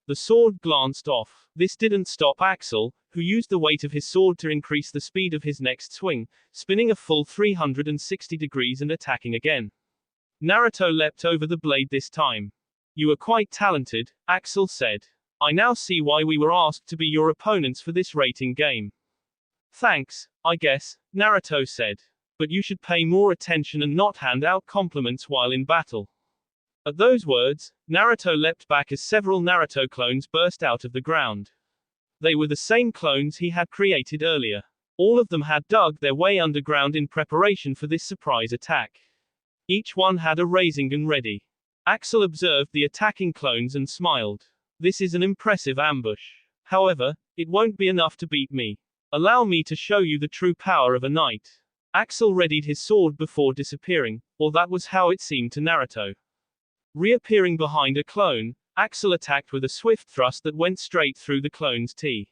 The sword glanced off. This didn't stop Axel, who used the weight of his sword to increase the speed of his next swing, spinning a full 360 degrees and attacking again. Naruto leapt over the blade this time. "You are quite talented," Axel said. "I now see why we were asked to be your opponents for this rating game." "Thanks, I guess," Naruto said. "But you should pay more attention and not hand out compliments while in battle." At those words, Naruto leapt back as several Naruto clones burst out of the ground. They were the same clones he had created earlier. All of them had dug their way underground in preparation for this surprise attack. Each one had a Rasengan ready. Axel observed the attacking clones and smiled. "This is an impressive ambush. However, it won't be enough to beat me. Allow me to show you the true power of a knight." Axel readied his sword before disappearing, or that was how it seemed to Naruto. Reappearing behind a clone, Axel attacked with a swift thrust that went straight through the clone's T.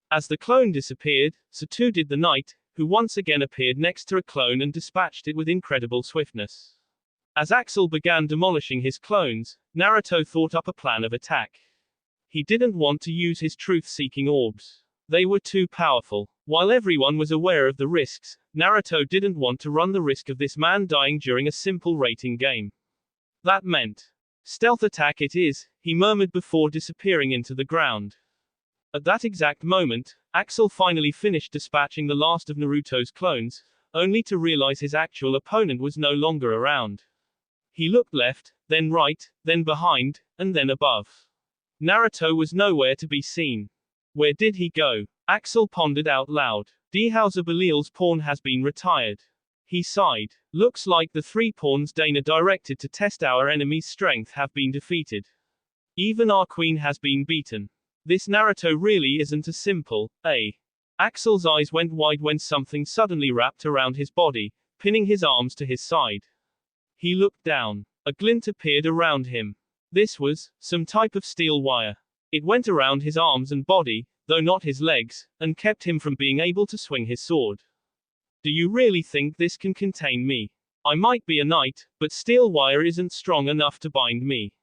As the clone disappeared, so too did the knight, who once again appeared next to a clone and dispatched it with incredible swiftness. As Axel began demolishing his clones, Naruto thought up a plan of attack. He didn't want to use his truth-seeking orbs. They were too powerful. While everyone was aware of the risks, Naruto didn't want to run the risk of this man dying during a simple rating game. That meant, "Stealth attack it is," he murmured before disappearing into the ground. At that exact moment, Axel finally finished dispatching the last of Naruto's clones, only to realize his actual opponent was no longer around. He looked left, then right, then behind, and then above. Naruto was nowhere to be seen. Where did he go? Axel pondered out loud. Dehauser Belial's pawn has been retired. He sighed. Looks like the 3 pawns Dana directed to test our enemy's strength have been defeated. Even our queen has been beaten. This Naruto really isn't as simple, eh? Axel's eyes went wide when something suddenly wrapped around his body, pinning his arms to his side. He looked down. A glint appeared around him. This was some type of steel wire. It went around his arms and body, though not his legs, and kept him from being able to swing his sword. Do you really think this can contain me? I might be a knight, but steel wire isn't strong enough to bind me.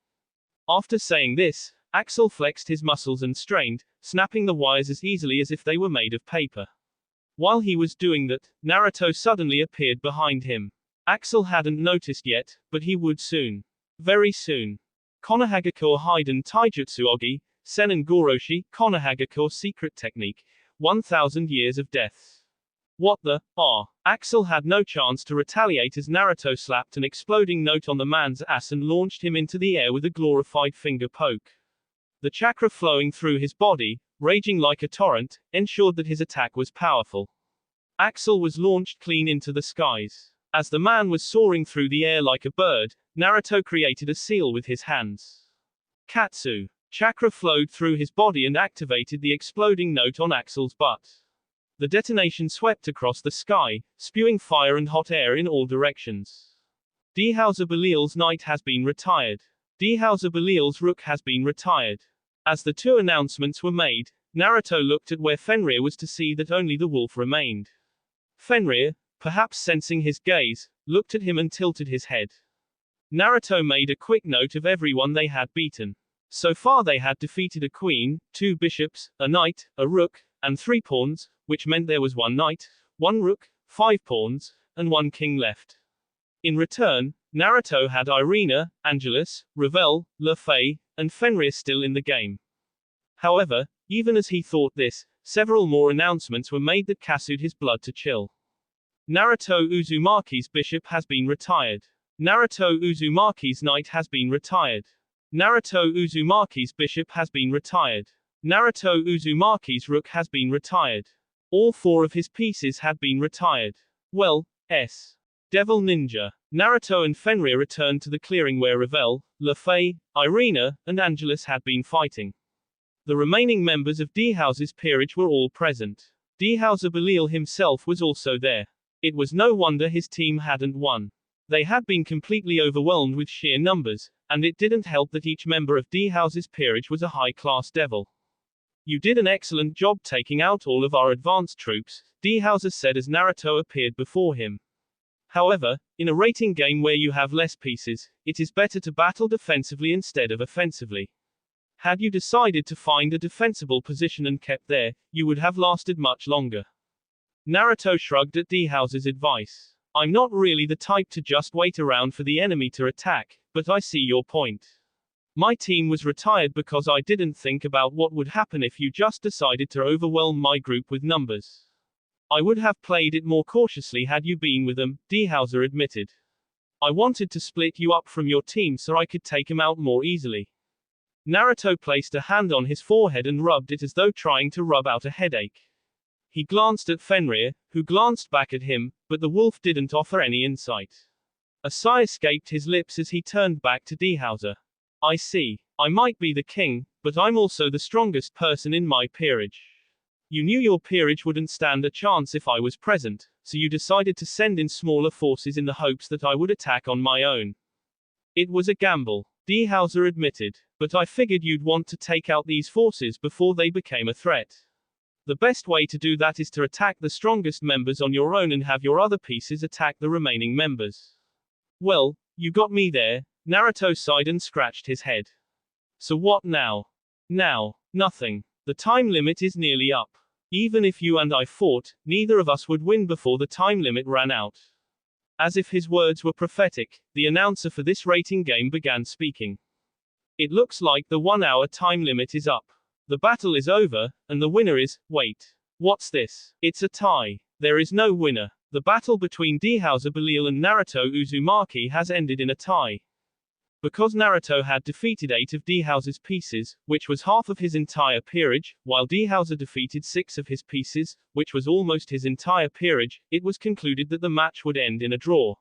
After saying this, Axel flexed his muscles and strained, snapping the wires as easily as if they were made of paper. While he was doing that, Naruto suddenly appeared behind him. Axel hadn't noticed yet, but he would soon. Very soon. Konohagakure Hiden Taijutsu Ogi, Sennen Goroshi, Konohagakure Secret Technique, 1000 Years of Death. What the? Axel had no chance to retaliate as Naruto slapped an exploding note on the man's ass and launched him into the air with a glorified finger poke. The chakra flowing through his body, raging like a torrent, ensured that his attack was powerful. Axel was launched clean into the skies. As the man was soaring through the air like a bird, Naruto created a seal with his hands. Katsu. Chakra flowed through his body and activated the exploding note on Axel's butt. The detonation swept across the sky, spewing fire and hot air in all directions. Dehauser Belial's knight has been retired. Dehauser Belial's rook has been retired. As the two announcements were made, Naruto looked at where Fenrir was to see that only the wolf remained. Fenrir, perhaps sensing his gaze, looked at him and tilted his head. Naruto made a quick note of everyone they had beaten. So far they had defeated a queen, 2 bishops, a knight, a rook, and 3 pawns, which meant there was 1 knight, 1 rook, 5 pawns, and 1 king left. In return, Naruto had Irina, Angelus, Ravel, Luffy, and Fenrir still in the game. However, even as he thought this, several more announcements were made that caused his blood to chill. Naruto Uzumaki's bishop has been retired. Naruto Uzumaki's knight has been retired. Naruto Uzumaki's bishop has been retired. Naruto Uzumaki's rook has been retired. All 4 of his pieces had been retired. Well, Devil Ninja. Naruto and Fenrir returned to the clearing where Ravel, Luffy, Irina, and Angelus had been fighting. The remaining members of Dehauser's peerage were all present. Dehauser Belial himself was also there. It was no wonder his team hadn't won. They had been completely overwhelmed with sheer numbers, and it didn't help that each member of Dehauser's peerage was a high-class devil. You did an excellent job taking out all of our advanced troops, Dehauser said as Naruto appeared before him. However, in a rating game where you have less pieces, it is better to battle defensively instead of offensively. Had you decided to find a defensible position and kept there, you would have lasted much longer. Naruto shrugged at Dehauser's advice. I'm not really the type to just wait around for the enemy to attack, but I see your point. My team was retired because I didn't think about what would happen if you just decided to overwhelm my group with numbers. I would have played it more cautiously had you been with them, Dehauser admitted. I wanted to split you up from your team so I could take him out more easily. Naruto placed a hand on his forehead and rubbed it as though trying to rub out a headache. He glanced at Fenrir, who glanced back at him, but the wolf didn't offer any insight. A sigh escaped his lips as he turned back to Dehauser. I see. I might be the king, but I'm also the strongest person in my peerage. You knew your peerage wouldn't stand a chance if I was present, so you decided to send in smaller forces in the hopes that I would attack on my own. It was a gamble, Dehauser admitted, but I figured you'd want to take out these forces before they became a threat. The best way to do that is to attack the strongest members on your own and have your other pieces attack the remaining members. Well, you got me there, Naruto sighed and scratched his head. So what now? Now, nothing. The time limit is nearly up. Even if you and I fought, neither of us would win before the time limit ran out. As if his words were prophetic, the announcer for this rating game began speaking. It looks like the 1-hour time limit is up. The battle is over, and the winner is, wait. What's this? It's a tie. There is no winner. The battle between Dehauser Belial and Naruto Uzumaki has ended in a tie. Because Naruto had defeated 8 of Dehauser's pieces, which was half of his entire peerage, while Dehauser defeated 6 of his pieces, which was almost his entire peerage, it was concluded that the match would end in a draw.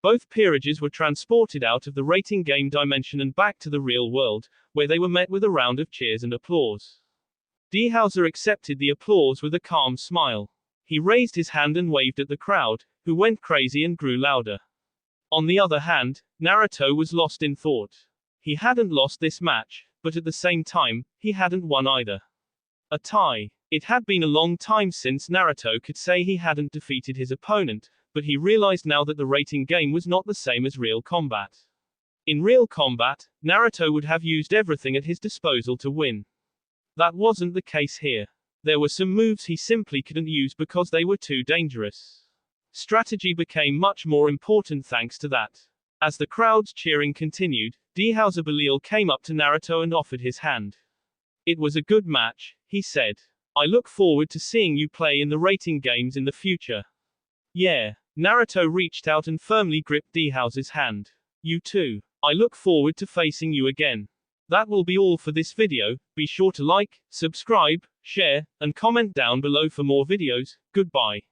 Both peerages were transported out of the rating game dimension and back to the real world, where they were met with a round of cheers and applause. Dehauser accepted the applause with a calm smile. He raised his hand and waved at the crowd, who went crazy and grew louder. On the other hand, Naruto was lost in thought. He hadn't lost this match, but at the same time, he hadn't won either. A tie. It had been a long time since Naruto could say he hadn't defeated his opponent, but he realized now that the rating game was not the same as real combat. In real combat, Naruto would have used everything at his disposal to win. That wasn't the case here. There were some moves he simply couldn't use because they were too dangerous. Strategy became much more important thanks to that. As the crowd's cheering continued, Belil came up to Naruto and offered his hand. It was a good match, he said. I look forward to seeing you play in the rating games in the future. Yeah. Naruto reached out and firmly gripped House's hand. You too. I look forward to facing you again. That will be all for this video. Be sure to like, subscribe, share, and comment down below for more videos. Goodbye.